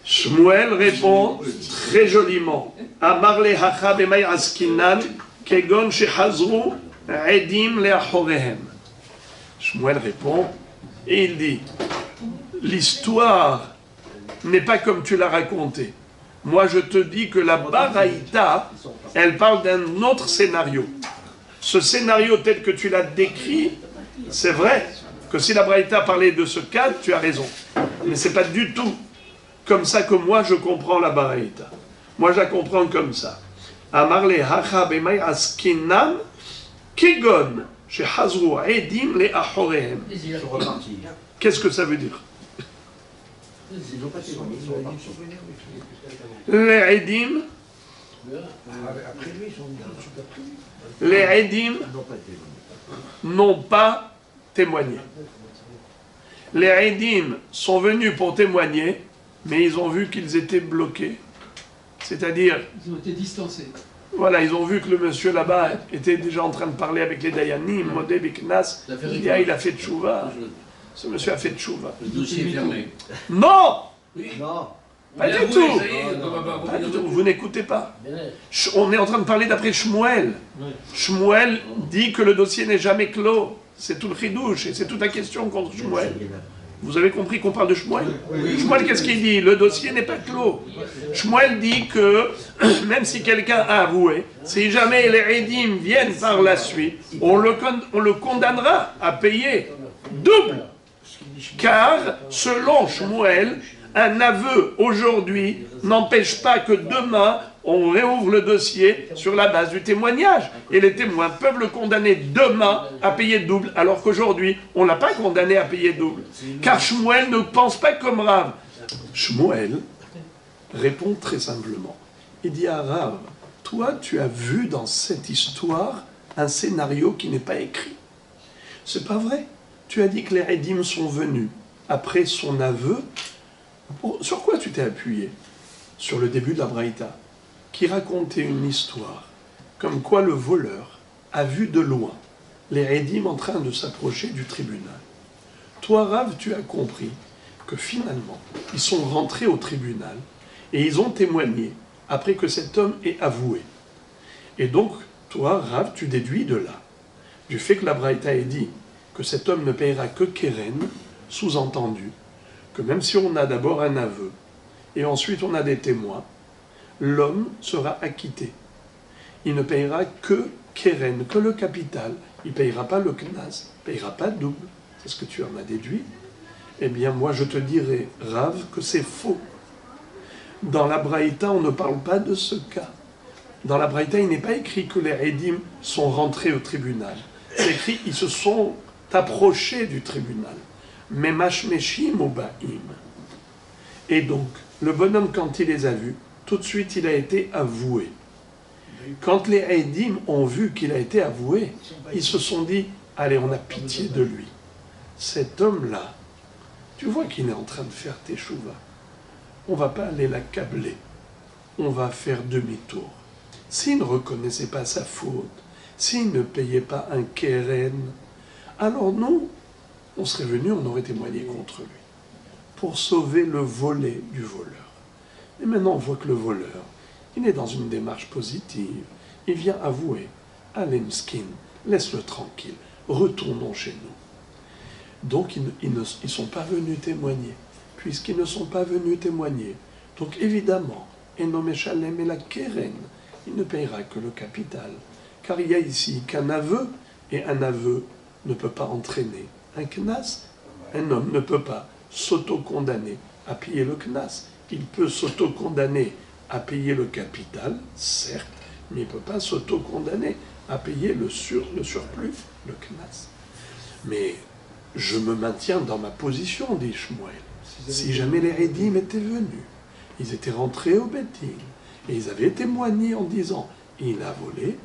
Shmuel répond très joliment. Amar le hacha b'may askinan kegon shehazru edim leachorehem. Shmuel répond et il dit, l'histoire n'est pas comme tu l'as raconté. Moi je te dis que la Baraïta, elle parle d'un autre scénario. Ce scénario tel que tu l'as décrit, c'est vrai que si la Braïta parlait de ce cadre, tu as raison. Mais ce n'est pas du tout comme ça que moi je comprends la Braïta. Moi je la comprends comme ça. Amarle hacha b'may askinam kegon shehazru edim leachorehem. Qu'est-ce que ça veut dire? Les Edim Après lui, ils sont venus tout après lui. Les Edim n'ont pas été venus. n'ont pas témoigné. Les Edim sont venus pour témoigner, mais ils ont vu qu'ils étaient bloqués. C'est-à-dire, Ils ont été distancés. voilà, ils ont vu que le monsieur là-bas était déjà en train de parler avec les Dayanim, Modé Biknas. Il a fait tchouva. Ce monsieur a fait tchouva. Le dossier est fermé. Non! Non, Pas du tout! Pas du tout. Vous n'écoutez pas. On est en train de parler d'après Shmuel. Shmuel dit que le dossier n'est jamais clos. C'est tout le chidouche et c'est toute la question contre Shmuel. Vous avez compris qu'on parle de Shmuel? Shmuel, qu'est-ce qu'il dit? Le dossier n'est pas clos. Shmuel dit que même si quelqu'un a avoué, si jamais les Edim viennent par la suite, on le condamnera à payer double. Car, selon Shmuel, un aveu aujourd'hui n'empêche pas que demain, on réouvre le dossier sur la base du témoignage. Et les témoins peuvent le condamner demain à payer double, alors qu'aujourd'hui, on ne l'a pas condamné à payer double. Car Shmuel ne pense pas comme Rav. Shmuel répond très simplement. Il dit à Rav, toi, tu as vu dans cette histoire un scénario qui n'est pas écrit. C'est pas vrai. Tu as dit que les Edim sont venus après son aveu. Sur quoi tu t'es appuyé? Sur le début de la Braïta, qui racontait une histoire, comme quoi le voleur a vu de loin les Edim en train de s'approcher du tribunal. Toi, Rav, tu as compris que finalement, ils sont rentrés au tribunal et ils ont témoigné après que cet homme ait avoué. Et donc, toi, Rav, tu déduis de là, du fait que la Braïta ait dit que cet homme ne payera que Keren, sous-entendu, que même si on a d'abord un aveu, et ensuite on a des témoins, l'homme sera acquitté. Il ne payera que Keren, que le capital. Il ne payera pas le Knas, il ne payera pas double. C'est ce que tu en as déduit. Eh bien, moi, je te dirais, Rav, que c'est faux. Dans la Braïta, on ne parle pas de ce cas. Dans la Braïta, il n'est pas écrit que les Edim sont rentrés au tribunal. C'est écrit, ils se sont approchés du tribunal. Mais mashmeshim ou ba'im. Et donc, le bonhomme, quand il les a vus, tout de suite, il a été avoué. Quand les Edim ont vu qu'il a été avoué, ils se sont dit, allez, on a pitié de lui. Cet homme-là, tu vois qu'il est en train de faire teshuva. On ne va pas aller l'accabler. On va faire demi-tour. S'il ne reconnaissait pas sa faute, s'il ne payait pas un keren, alors nous, on serait venus, on aurait témoigné contre lui, pour sauver le volet du voleur. Et maintenant, on voit que le voleur, il est dans une démarche positive. Il vient avouer, allez, Mskin, laisse-le tranquille, retournons chez nous. Donc, ils ne sont pas venus témoigner. Puisqu'ils ne sont pas venus témoigner, donc évidemment, Enom Shalem et la Keren, il ne payera que le capital. Car il y a ici qu'un aveu, et un aveu ne peut pas entraîner un knas. Un homme ne peut pas s'auto-condamner à payer le knas. Il peut s'auto-condamner à payer le capital, certes, mais il ne peut pas s'auto-condamner à payer le surplus, le knas. Mais je me maintiens dans ma position, dit Shmuel. Si jamais les Edim étaient venus, ils étaient rentrés au Beth-Din, et ils avaient témoigné en disant « il a volé »,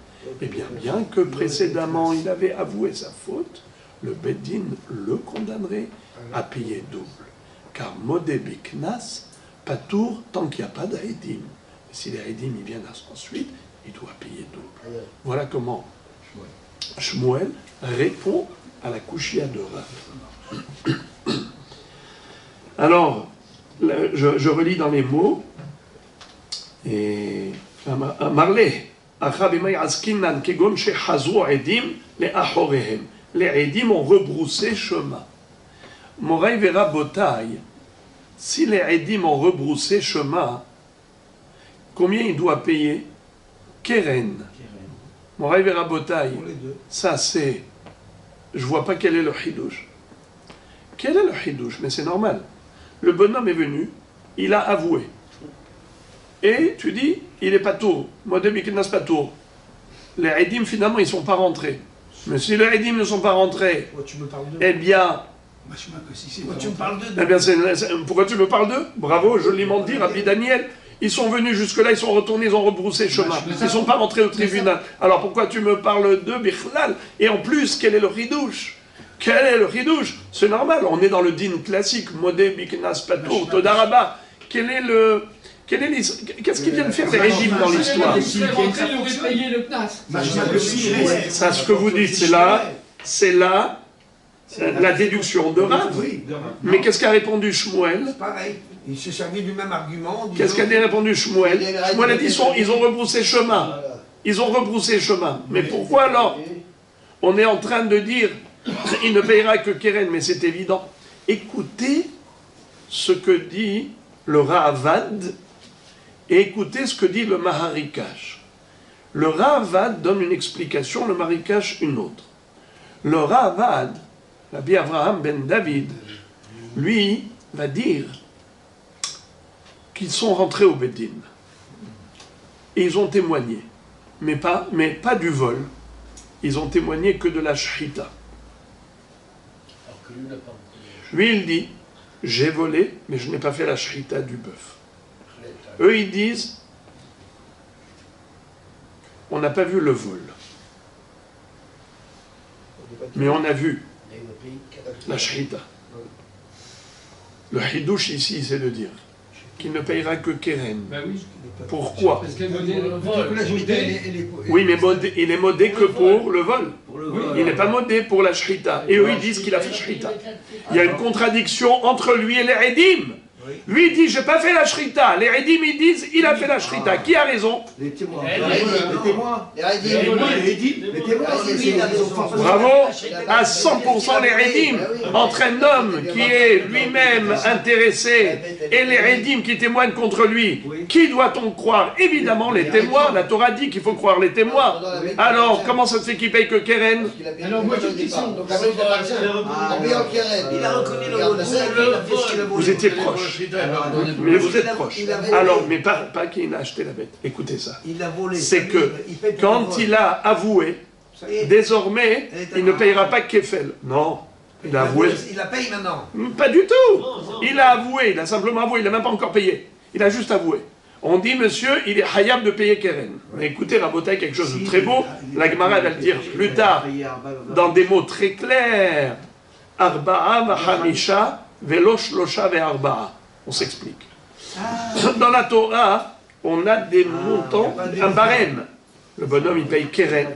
eh bien que précédemment il avait avoué sa faute, le Beth-Din le condamnerait à payer double. Car Modé Biknas, patour tant qu'il n'y a pas d'Aedim. Si les Aedim ils viennent ensuite, il doit payer double. Voilà comment Shmuel répond à la Kushia de Rav. Alors, je relis dans les mots, et Marley, les Edim ont rebroussé chemin. Moraï verra Botaï, si les Edim ont rebroussé chemin, combien il doit payer? Keren. Moraï verra Botaï, ça c'est, je vois pas quel est le hidouche. Quel est le hidouche? Mais c'est normal. Le bonhomme est venu, il a avoué. Et tu dis, il est pas tour. Modé Biknas pas tour. Les Edim, finalement, ils ne sont pas rentrés. Mais si les Edim ne sont pas rentrés, eh bien... Pourquoi tu me parles d'eux? Eh bien, pourquoi tu me parles d'eux? Bravo, joliment dit, Rabbi Daniel. Ils sont venus jusque-là, ils sont retournés, ils ont rebroussé chemin. Ils ne sont pas rentrés au tribunal. Alors pourquoi tu me parles de Bichlal? Et en plus, quel est le ridouche? Quel est le ridouche? C'est normal, on est dans le din classique. Modé, Biknas, Patour, Todaraba. Qu'est-ce qu'ils viennent faire les régimes dans l'histoire? Ça, ce que vous dites, c'est là la déduction de Rav. Mais qu'est-ce qu'a répondu Shmuel? Pareil, il s'est servi du même argument. Qu'est-ce qu'a répondu Shmuel? Shmuel a dit ils ont rebroussé chemin. Ils ont rebroussé chemin. Mais pourquoi alors on est en train de dire il ne payera que Keren, mais c'est évident. Écoutez ce que dit le Ravad et écoutez ce que dit le Maharikash. Le Ravad donne une explication, le Maharikash une autre. Le Ravad, Rabbi Avraham ben David, lui, va dire qu'ils sont rentrés au Beddin. Et ils ont témoigné. Mais pas du vol. Ils ont témoigné que de la shrita. Lui, il dit, j'ai volé, mais je n'ai pas fait la shrita du bœuf. Eux, ils disent, on n'a pas vu le vol. Mais on a vu la shrita. Le hidouche ici, c'est de dire qu'il ne payera que Keren. Ben oui. Pourquoi? Parce qu'elle Oui, mais il est modé que pour le vol. Il n'est pas modé pour la shrita. Et eux, ils disent qu'il a fait shrita. Il y a une contradiction entre lui et les Edim. Lui, il dit, j'ai pas fait la shrita. Les Edim, ils disent, il a fait la shrita. Qui a raison? Les témoins. Les témoins. Les témoins. Bravo, à 100% les Edim. Entre un homme qui est lui-même intéressé et les Edim qui témoignent contre lui, qui doit-on croire? Évidemment, les témoins. La Torah dit qu'il faut croire les témoins. Alors, comment ça se fait qu'il paye que Keren? Alors, moi, j'ai une question. Il a reconnu le vol. Vous étiez proche. Mais vous êtes proche. Alors, mais pas qu'il a acheté la bête. Écoutez ça. C'est que quand il a avoué, désormais, il ne payera pas Kefel. Non, il a avoué. Il la paye maintenant. Pas du tout. Il a avoué, il a simplement avoué, il n'a même pas encore payé. Il a juste avoué. On dit, monsieur, il est hayab de payer Keren. Mais écoutez, Rabotai, quelque chose de très beau. La Gemara va le dire plus tard, dans des mots très clairs. Arba'a v'hamisha velo shlosha ve'arba'a. On s'explique. Dans la Torah, on a des montants, un barème. Le bonhomme, il paye Keren,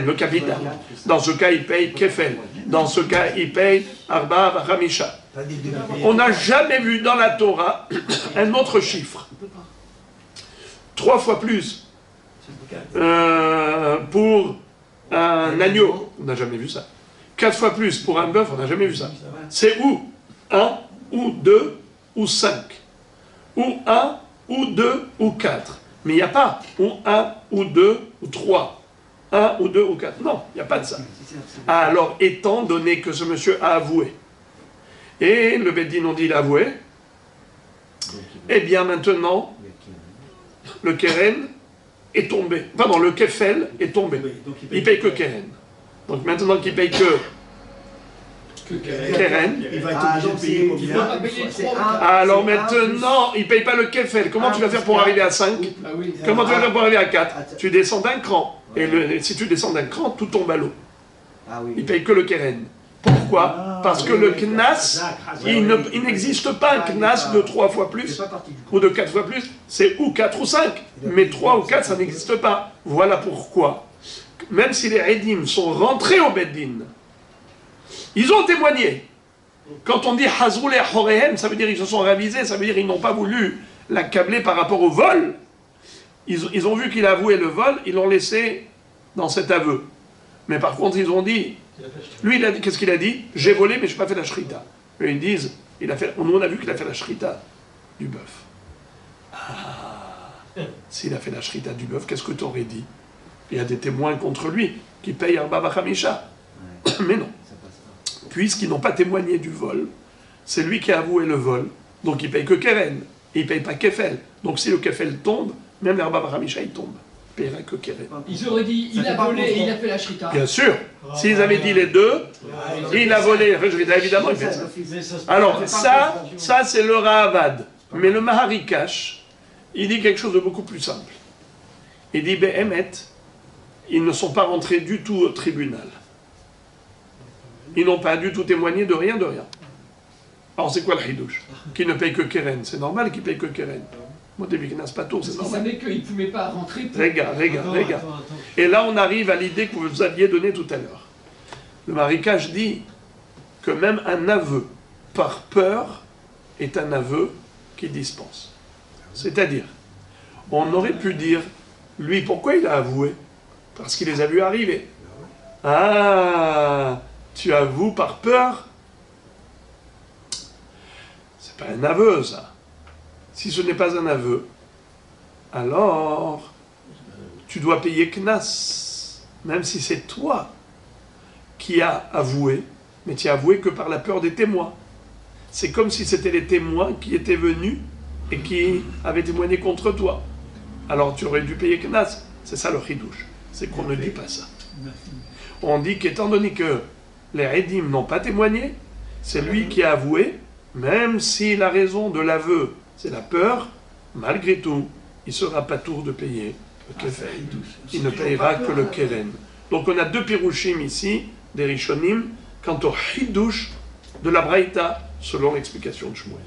le capital. Dans ce cas, il paye Kefel. Dans ce cas, il paye Arba Vachamisha. On n'a jamais vu dans la Torah un autre chiffre. 3 fois plus pour un agneau. On n'a jamais vu ça. 4 fois plus pour un bœuf. On n'a jamais vu ça. C'est ou 1, ou 2, ou 5. Ou 1, ou 2, ou 4. Mais il n'y a pas ou 1, ou 2, ou 3. 1, ou 2, ou 4. Non, il n'y a pas de ça. Alors, étant donné que ce monsieur a avoué, et le Beddin on dit il a avoué, eh bien maintenant, le Keren est tombé. Pardon, le Kefel est tombé. Il paye que Keren. Donc maintenant qu'il paye que Keren, il va être obligé de payer combien? alors maintenant, il ne paye pas le Kefel. Comment tu vas faire pour arriver à 5? Comment tu vas faire pour arriver à 4? Tu descends d'un cran. Et si tu descends d'un cran, tout tombe à l'eau. Il ne paye que le Keren. Pourquoi? Parce que le Knas, il n'existe pas un Knas de 3 fois plus ou de 4 fois plus. C'est ou 4 ou 5. Mais 3 ou 4, ça n'existe pas. Voilà pourquoi, même si les Edim sont rentrés au Beddin, ils ont témoigné. Quand on dit Hazroul et Horehem, ça veut dire qu'ils se sont ravisés, ça veut dire qu'ils n'ont pas voulu l'accabler par rapport au vol. Ils ont vu qu'il a avoué le vol, ils l'ont laissé dans cet aveu. Mais par contre, ils ont dit, lui, qu'est-ce qu'il a dit? J'ai volé, mais je n'ai pas fait la shrita. Eux, ils disent, nous on a vu qu'il a fait la shrita du bœuf. Ah, s'il a fait la shrita du bœuf, qu'est-ce que tu aurais dit? Il y a des témoins contre lui qui payent Arba Vachamisha. Mais non. Puisqu'ils n'ont pas témoigné du vol, c'est lui qui a avoué le vol, donc il ne paye que Keren, et il ne paye pas Kefel. Donc si le Kefel tombe, même l'Arba Vachamisha il tombe. Il ne payera que Keren. Ils auraient dit, il a volé et il a fait la shrita. Bien sûr. S'ils avaient dit les deux, il a volé, évidemment, il fait ça. Alors ça c'est le Ravad. Mais le Maharikash, il dit quelque chose de beaucoup plus simple. Il dit, Behemet, ils ne sont pas rentrés du tout au tribunal. Ils n'ont pas du tout témoigné de rien, de rien. Alors c'est quoi le hidouche? Qui ne paye que Keren. C'est normal qu'il paye que Keren. Moi, c'est pas tout, c'est Ils normal. savaient qu'ils ne pouvaient pas rentrer pour... Regarde. Et là, on arrive à l'idée que vous aviez donnée tout à l'heure. Le marécage dit que même un aveu par peur est un aveu qui dispense. C'est-à-dire, on aurait pu dire, lui, pourquoi il a avoué? Parce qu'il les a vus arriver. Ah, tu avoues par peur? C'est pas un aveu, ça. Si ce n'est pas un aveu, alors tu dois payer Knas, même si c'est toi qui as avoué, mais tu as avoué que par la peur des témoins. C'est comme si c'était les témoins qui étaient venus et qui avaient témoigné contre toi. Alors tu aurais dû payer Knas. C'est ça le chidouche. C'est qu'on ne dit pas ça. On dit qu'étant donné que les Edim n'ont pas témoigné, c'est lui qui a avoué, même si la raison de l'aveu, c'est la peur, malgré tout, il sera pas tour de payer le kefel. Il ne payera que le keren. Donc on a deux pirouchim ici, des rishonim, quant au chidouche de la Braïta, selon l'explication de Shmuel.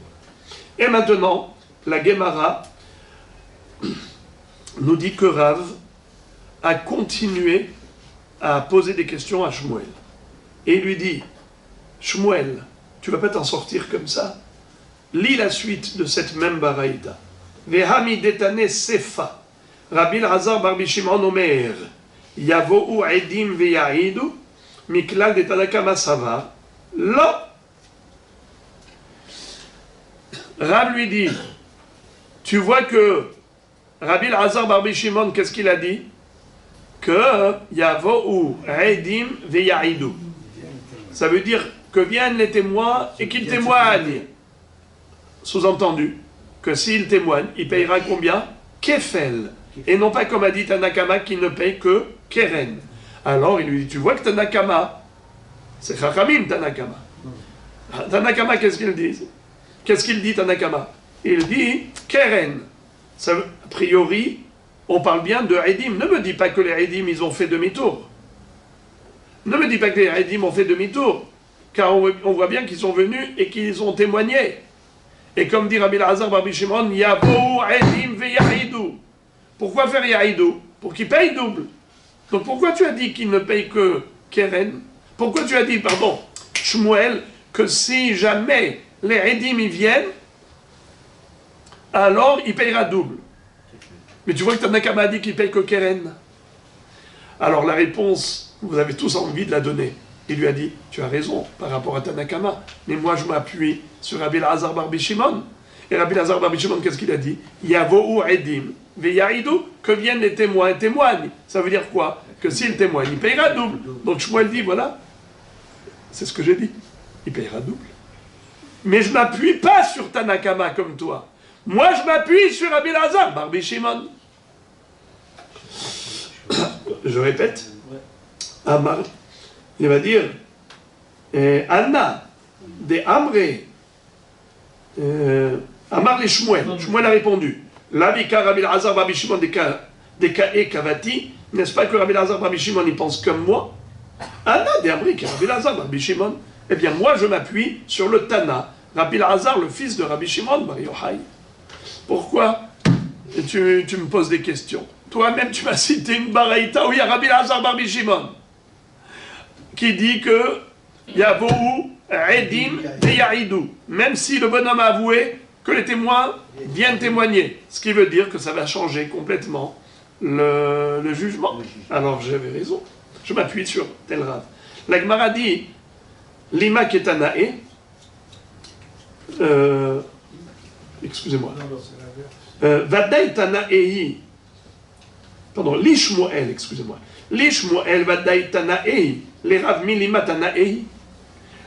Et maintenant, la Gemara nous dit que Rav a continué à poser des questions à Shmuel. Et il lui dit, Shmuel, tu vas pas t'en sortir comme ça. Lis la suite de cette même Baraïta. Vehami detane sefa. Rabbi Elazar bar Bishimon omer. Yavo'u edim veya'idu. Miklal de Tanakama savar. Là, Rab lui dit, tu vois que Rabbi Elazar bar Bishimon, qu'est-ce qu'il a dit? Que Yavo'u edim veya'idu. Ça veut dire que viennent les témoins et qu'ils témoignent. Sous-entendu, que s'il témoigne, il payera combien? Kefel. Et non pas comme a dit Tanakama qui ne paye que Keren. Alors il lui dit, tu vois que Tanakama, c'est Chachamim Tanakama. Tanakama, qu'est-ce qu'il dit? Qu'est-ce qu'il dit Tanakama? Il dit Keren. Ça, a priori, on parle bien de Edim. Ne me dis pas que les Edim, ils ont fait demi-tour. Ne me dis pas que les Edim ont fait demi-tour. Car on voit bien qu'ils sont venus et qu'ils ont témoigné. Et comme dit Rabbi Elazar bar Bishimon, Yavo Edim veyahidu. Pourquoi faire Yahidu? Pour qu'ils payent double. Donc pourquoi tu as dit qu'ils ne payent que Keren? Pourquoi tu as dit, pardon, Shmuel, que si jamais les Edim y viennent, alors il payera double? Mais tu vois que Tanakama a dit qu'il paye que Keren. Alors la réponse, vous avez tous envie de la donner. Il lui a dit, tu as raison par rapport à Tanakama, mais moi je m'appuie sur Rabbi Elazar bar Bishimon. Et Rabbi Elazar bar Bishimon, qu'est-ce qu'il a dit? Yavo'u edim veyahidu, que viennent les témoins et témoignent. Ça veut dire quoi? Que s'il témoigne, il payera double. Donc Shmuel dit, voilà, c'est ce que j'ai dit, il payera double. Mais je ne m'appuie pas sur Tanakama comme toi. Moi je m'appuie sur Rabbi Elazar bar Bishimon. Je répète, Amar. Il va dire Anna de Amre Amar le Shmuel. Shmuel a répondu L'avika Rabbi Elazar bar Bishimon de Kae Kavati. N'est-ce pas que Rabbi Elazar bar Bishimon il pense comme moi? Anna de Amre qui est Rabbi Elazar bar Bishimon. Eh bien moi je m'appuie sur le Tana, Rabbi Elazar, le fils de Rabbi Shimon bar Yochai. Pourquoi tu me poses des questions? Toi-même tu m'as cité une baraïta où il y a Rabbi Elazar bar Bishimon qui dit que Yavo'u Edim veyahidu, même si le bonhomme a avoué que les témoins viennent témoigner. Ce qui veut dire que ça va changer complètement le jugement. Alors j'avais raison. Je m'appuie sur tel Rav. La Gemara dit Lima Ketanae. Excusez-moi. Vadaï Tanaei. Pardon, Lishmuel, excusez-moi. Lishmuel Vadaï Tanaei. Les Rav Milima Tanaei.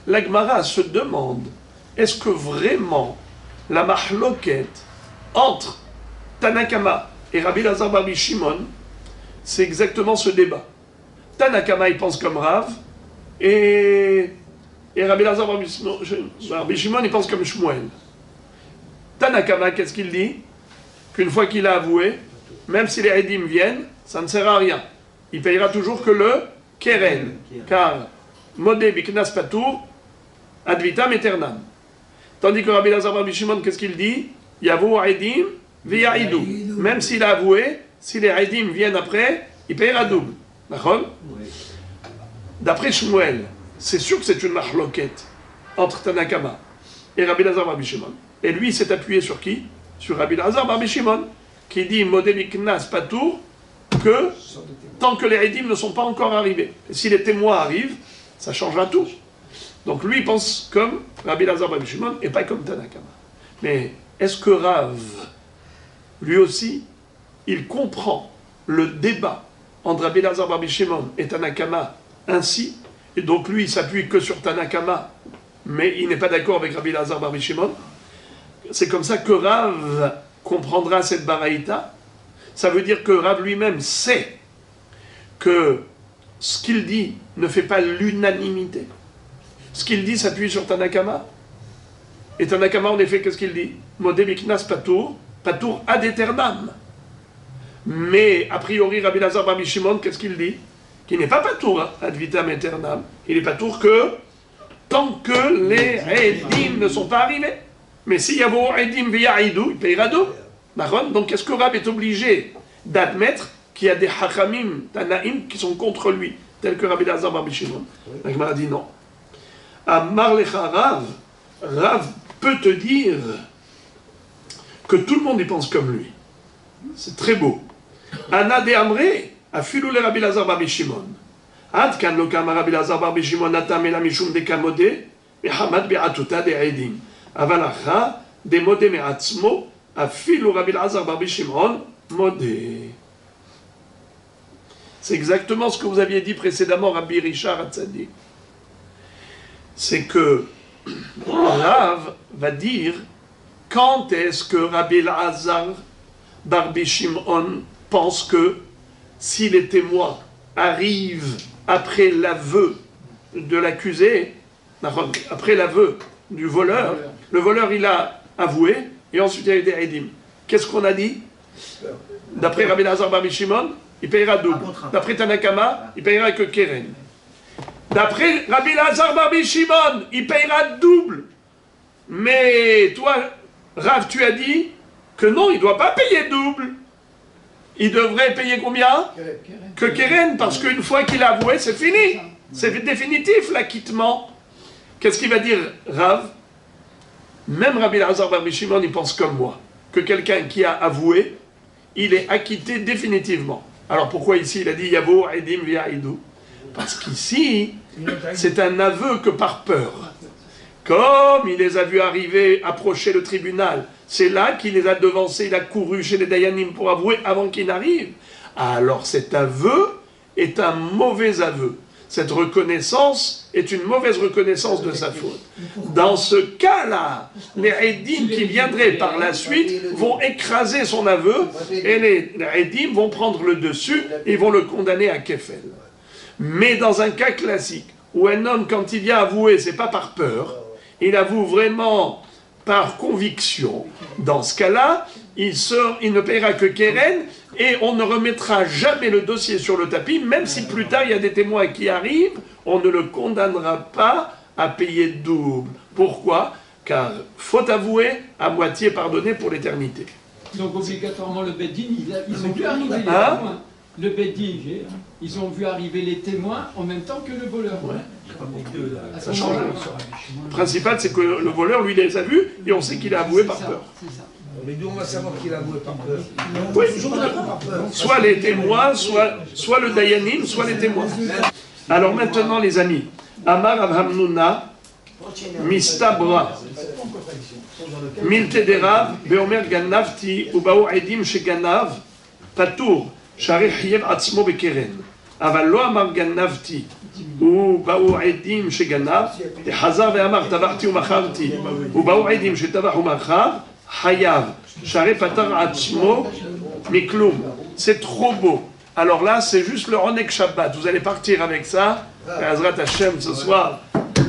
La Gemara se demande, est-ce que vraiment la mahloket entre Tanakama et Rabbi Elazar bar Bishimon, c'est exactement ce débat. Tanakama il pense comme Rav, et Rabbi Elazar bar Bishimon il pense comme Shmuel. Tanakama, qu'est-ce qu'il dit? qu'une fois qu'il a avoué, même si les Edim viennent, ça ne sert à rien. Il payera toujours que le Keren, car Modé Biknas Patour, ad vitam aeternam. Tandis que Rabbi Lazar Bar Shimon, qu'est-ce qu'il dit? Yavo Edim v'yaidou. Même s'il a avoué, si les Edim viennent après, il payera double. D'accord? D'après Shmuel, c'est sûr que c'est une mahloket entre Tanakama et Rabbi Lazar Bar Shimon. Et lui, il s'est appuyé sur qui? Sur Rabbi Lazar Bar Shimon, qui dit Modé Biknas Patour, que tant que les Edim ne sont pas encore arrivés. Et si les témoins arrivent, ça changera tout. Donc lui, il pense comme Rabbi Lazar Bar Shimon et pas comme Tanakama. Mais est-ce que Rav, lui aussi, il comprend le débat entre Rabbi Lazar Bar Shimon et Tanakama ainsi, et donc lui, il s'appuie que sur Tanakama, mais il n'est pas d'accord avec Rabbi Lazar Bar Shimon? C'est comme ça que Rav comprendra cette baraïta. Ça veut dire que Rav lui-même sait que ce qu'il dit ne fait pas l'unanimité. Ce qu'il dit s'appuie sur Tanakama. Et Tanakama, en effet, qu'est-ce qu'il dit? Modé Biknas Patour, Patour ad aeternam. Mais, a priori, Rabbi Lazar Bar Shimon, qu'est-ce qu'il dit? Qu'il n'est pas Patour ad vitam aeternam. Il est Patour que tant que les Edim ne sont pas arrivés. Mais s'il y a vos Edim v'yaidou, il payera d'eau. Donc, est-ce que Rab est obligé d'admettre qu'il y a des Hachamim, Tanaïm, qui sont contre lui, tels que Rabbi Lazar Bar Shimon? La Gemara dit non. Amar lecha Rav, Rav peut te dire que tout le monde y pense comme lui. C'est très beau. Ana de Amré, afilou le Rabbi Lazar Bar Shimon. Ad kan lo kama Rabbi Lazar Bar Shimon atam ela mishum de kamode, behamad be'atuta de edim. Avalacha de modé me'atzmo, afilou Rabbi Lazar Bar Shimon, modé. C'est exactement ce que vous aviez dit précédemment, Rabbi Richard Hatzadik. C'est que Rav va dire quand est-ce que Rabbi Lazar Bar Shimon pense que si les témoins arrivent après l'aveu de l'accusé, après l'aveu du voleur, le voleur il a avoué et ensuite il y a eu des Edim. Qu'est-ce qu'on a dit? D'après Rabbi Lazar Bar Shimon, il payera double. D'après Tanakama, il payera que Keren. D'après Rabbi Lazar Bar Shimon, il payera double. Mais toi, Rav, tu as dit que non, il ne doit pas payer double. Il devrait payer combien? Que Keren, parce qu'une fois qu'il a avoué, c'est fini. C'est définitif l'acquittement. Qu'est-ce qu'il va dire Rav? Même Rabbi Lazar Bar Shimon, il pense comme moi, que quelqu'un qui a avoué, il est acquitté définitivement. Alors pourquoi ici il a dit Yavo Edim v'yaidou? Parce qu'ici, c'est un aveu que par peur. Comme il les a vus arriver, approcher le tribunal, c'est là qu'il les a devancés, il a couru chez les Dayanim pour avouer avant qu'ils n'arrivent. Alors cet aveu est un mauvais aveu. Cette reconnaissance est une mauvaise reconnaissance de sa faute. Dans ce cas-là, les Edim qui viendraient par la suite vont écraser son aveu et les Edim vont prendre le dessus et vont le condamner à Kefel. Mais dans un cas classique, où un homme, quand il vient avouer, c'est pas par peur, il avoue vraiment par conviction, dans ce cas-là, il ne paiera que Keren, et on ne remettra jamais le dossier sur le tapis, même si plus tard il y a des témoins qui arrivent, on ne le condamnera pas à payer double. Pourquoi? Car faute avouée, à moitié pardonnée pour l'éternité. Donc obligatoirement le Beddin, ils ont vu arriver les témoins. Le Beddin, ils ont vu arriver les témoins en même temps que le voleur. Ouais. Ça change. Le principal, c'est que le voleur, lui, les a vus, et on sait qu'il a avoué par peur. Mais d'où on va savoir qu'il a avoué par peur? Oui, soit les témoins, soit le Dayanim, soit les témoins. Alors maintenant, les amis, Amar Avhamnuna, Mistabra, Miltederav, Beomer Ganavti, Ubao Edim Sheganav, Patour, Shari Hiev Atzmo Bekeren. אבל לא אמר גנבתי, ובאו עדים שגנב, וחזר ואמר טבחתי ומכרתי, ובאו עדים שטבח ומכר, חייב, שהרי פטר עצמו מכלום. C'est trop beau. Alors là, c'est juste le Ronek Shabbat. Vous allez partir avec ça, et Azrat Hashem ce soir,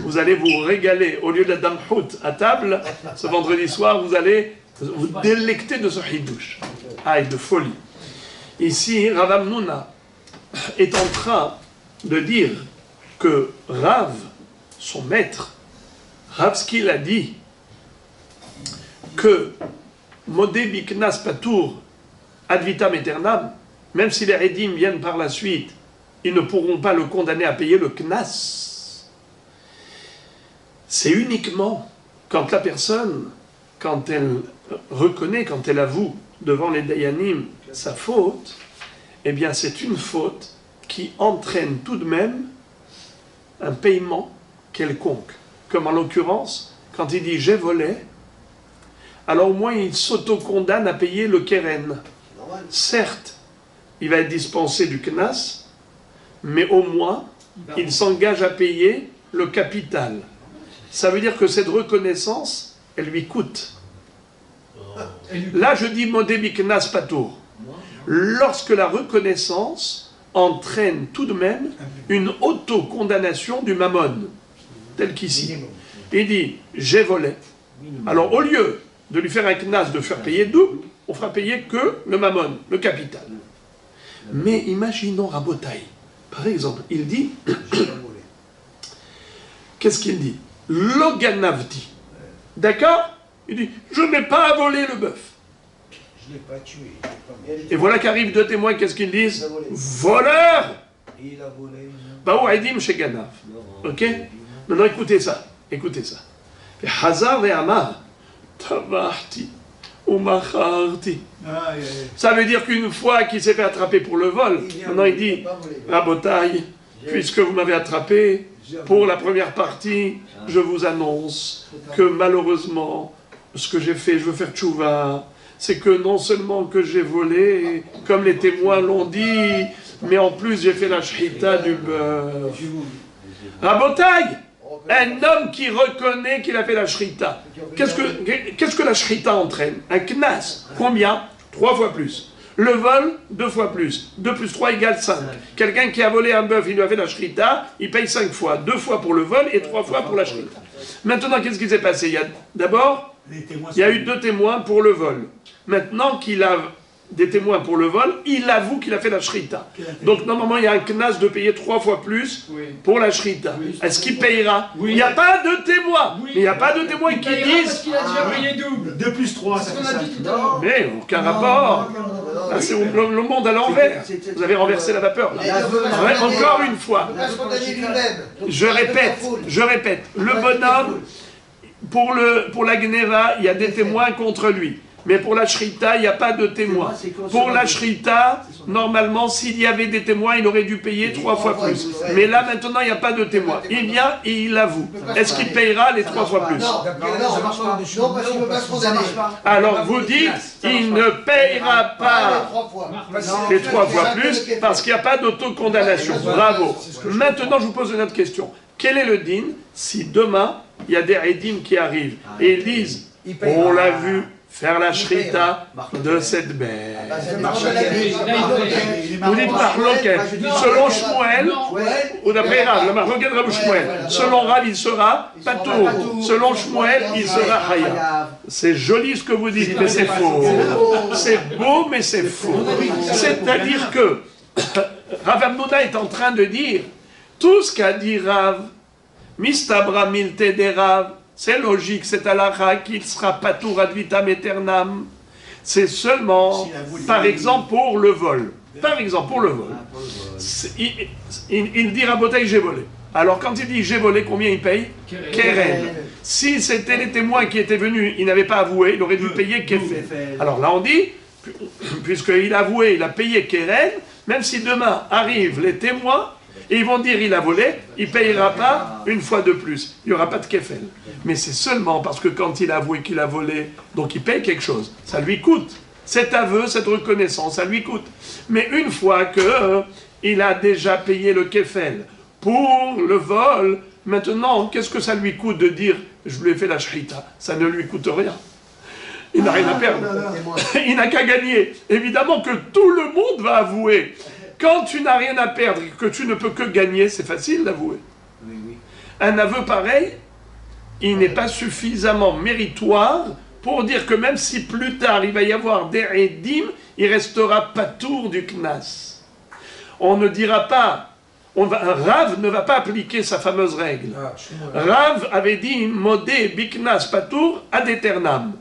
vous allez vous régaler. Au lieu de la Damhout à table, ce vendredi soir, vous allez vous délecter de ce Hidouche. de folie. Ici, Rav Hamnouna est en train de dire que Rav, son maître, Rav Skil a dit que Modé Biknas Patour ad vitam aeternam, même si les Rédim viennent par la suite, ils ne pourront pas le condamner à payer le Knas. C'est uniquement quand la personne, quand elle reconnaît, quand elle avoue devant les Dayanim sa faute, eh bien c'est une faute qui entraîne tout de même un paiement quelconque. Comme en l'occurrence, quand il dit « j'ai volé », alors au moins il s'auto-condamne à payer le keren. Certes, il va être dispensé du knas, mais au moins il s'engage à payer le capital. Ça veut dire que cette reconnaissance, elle lui coûte. Là, je dis modé biknas patour. Lorsque la reconnaissance entraîne tout de même une auto-condamnation du mammon, tel qu'ici. Il dit j'ai volé. Alors au lieu de lui faire un knas, de faire payer double, on fera payer que le mammon, le capital. Mais imaginons Rabotai. Par exemple, il dit qu'est-ce qu'il dit? Loganavdi. D'accord? Il dit je n'ai pas volé le bœuf. Je ne l'ai pas tué. Et voilà qu'arrivent deux témoins, qu'est-ce qu'ils disent? Voleur! Et il a volé. Baou Aidim chez Ganav. Ok? Maintenant écoutez ça. Écoutez ça. Hazar ve Amar. Tavarti. Umacharti. Ça veut dire qu'une fois qu'il s'est fait attraper pour le vol, maintenant il dit Rabotai, puisque vous m'avez attrapé pour la première partie, je vous annonce que malheureusement, ce que j'ai fait, je veux faire tchouva, c'est que non seulement que j'ai volé, comme les témoins l'ont dit, mais en plus j'ai fait la shrita du bœuf. Rabotai, un homme qui reconnaît qu'il a fait la shrita. Qu'est-ce que la shrita entraîne? Un knas. Combien? 3 fois plus. Le vol, 2 fois plus. 2 plus 3 égale 5. Quelqu'un qui a volé un bœuf, il lui a fait la shrita, il paye 5 fois. 2 fois pour le vol et 3 fois pour la shrita. Maintenant, qu'est-ce qui s'est passé? D'abord, il y a eu 2 témoins pour le vol. Maintenant qu'il a des témoins pour le vol, il avoue qu'il a fait la shrita. Donc normalement il y a un knas de payer 3 fois plus pour la shrita. Est-ce qu'il payera? Il n'y a pas de témoins. Il n'y a pas de témoins qui disent... Parce qu'il a déjà payé double. 2 plus 3, C'est ça ce fait qu'on a 5. dit tout à l'heure. Mais aucun rapport. Là, c'est le monde à l'envers. Vous avez renversé la vapeur. Encore une fois. Je répète. Le bonhomme, pour la gneva, il y a des témoins contre lui. Mais pour la shrita, il n'y a pas de témoins. Pour la shrita, normalement, s'il y avait des témoins, il aurait dû payer 3 fois plus. Mais là, maintenant, il n'y a pas de témoins. Il vient et il avoue. Est-ce qu'il payera les 3 fois plus? Non, parce qu'il ne peut pas se condamner. Alors vous dites, il ne payera pas les 3 fois plus parce qu'il n'y a pas d'autocondamnation. Bravo. Maintenant, je vous pose une autre question. Quel est le din si demain, il y a des rédim qui arrivent et ils disent, on l'a vu faire la shrita de cette bête. Vous dites Marloquet, selon Shmuel, ou d'après Rav, le Marloquet de Rav Shmuel, selon Rav il sera patour, selon Shmuel il sera hayab. C'est joli ce que vous dites, mais c'est faux. C'est beau, mais c'est faux. C'est-à-dire que Rav Hamnouna est en train de dire tout ce qu'a dit Rav, Mistabra milte de Rav, c'est logique, c'est halakha qu'il sera patour ad vitam aeternam. C'est seulement, par exemple, pour le vol. Par exemple, pour le vol. Il dit Rabotai, j'ai volé. Alors, quand il dit j'ai volé, combien il paye? Keren. Si c'était les témoins qui étaient venus, il n'avait pas avoué, il aurait dû payer Kefel. Alors là, on dit, puisqu'il a avoué, il a payé Keren, même si demain arrivent les témoins, et ils vont dire il a volé, il ne payera pas une fois de plus. Il n'y aura pas de kefel. Mais c'est seulement parce que quand il a avoué qu'il a volé, donc il paye quelque chose. Ça lui coûte. Cet aveu, cette reconnaissance, ça lui coûte. Mais une fois qu'il a déjà payé le kefel pour le vol, maintenant, qu'est-ce que ça lui coûte de dire je lui ai fait la shrita? Ça ne lui coûte rien. Il n'a rien à perdre. Il n'a qu'à gagner. Évidemment que tout le monde va avouer. Quand tu n'as rien à perdre et que tu ne peux que gagner, c'est facile d'avouer. Un aveu pareil, il n'est pas suffisamment méritoire pour dire que même si plus tard il va y avoir des Edim, il restera patour du Knas. On ne dira pas, Rav ne va pas appliquer sa fameuse règle. Rav avait dit modé biknas patour ad aeternam.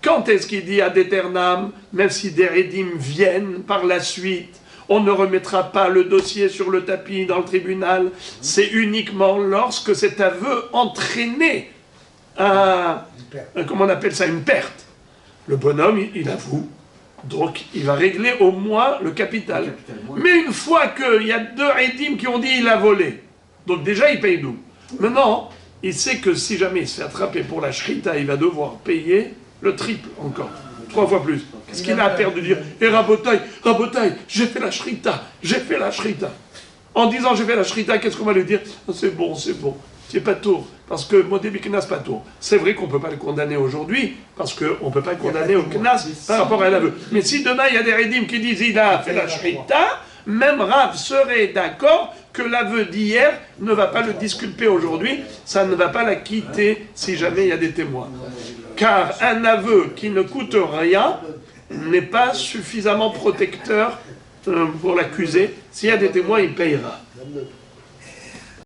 Quand est-ce qu'il dit ad aeternam? Même si des Edim viennent par la suite, on ne remettra pas le dossier sur le tapis dans le tribunal. C'est uniquement lorsque cet aveu entraînait comment on appelle ça, une perte. Le bonhomme, il avoue, donc il va régler au moins le capital. Mais une fois qu'il y a 2 Edim qui ont dit il a volé, donc déjà il paye double. Maintenant, il sait que si jamais il se fait attraper pour la shrita, il va devoir payer le triple encore, 3 fois plus. Qu'est-ce qu'il a à perdre de dire « Eh Rabotai, j'ai fait la shrita, j'ai fait la shrita ». En disant « j'ai fait la shrita », qu'est-ce qu'on va lui dire « C'est bon, c'est pas tour ». Parce que Modé Biknas pas tour. C'est vrai qu'on ne peut pas le condamner aujourd'hui, parce qu'on ne peut pas le condamner au Knas par rapport à l'aveu. Mais si demain il y a des Redim qui disent il a fait la shrita, même Rav serait d'accord que l'aveu d'hier ne va pas le disculper aujourd'hui, ça ne va pas la quitter si jamais il y a des témoins. Car un aveu qui ne coûte rien n'est pas suffisamment protecteur pour l'accuser. S'il y a des témoins, il payera.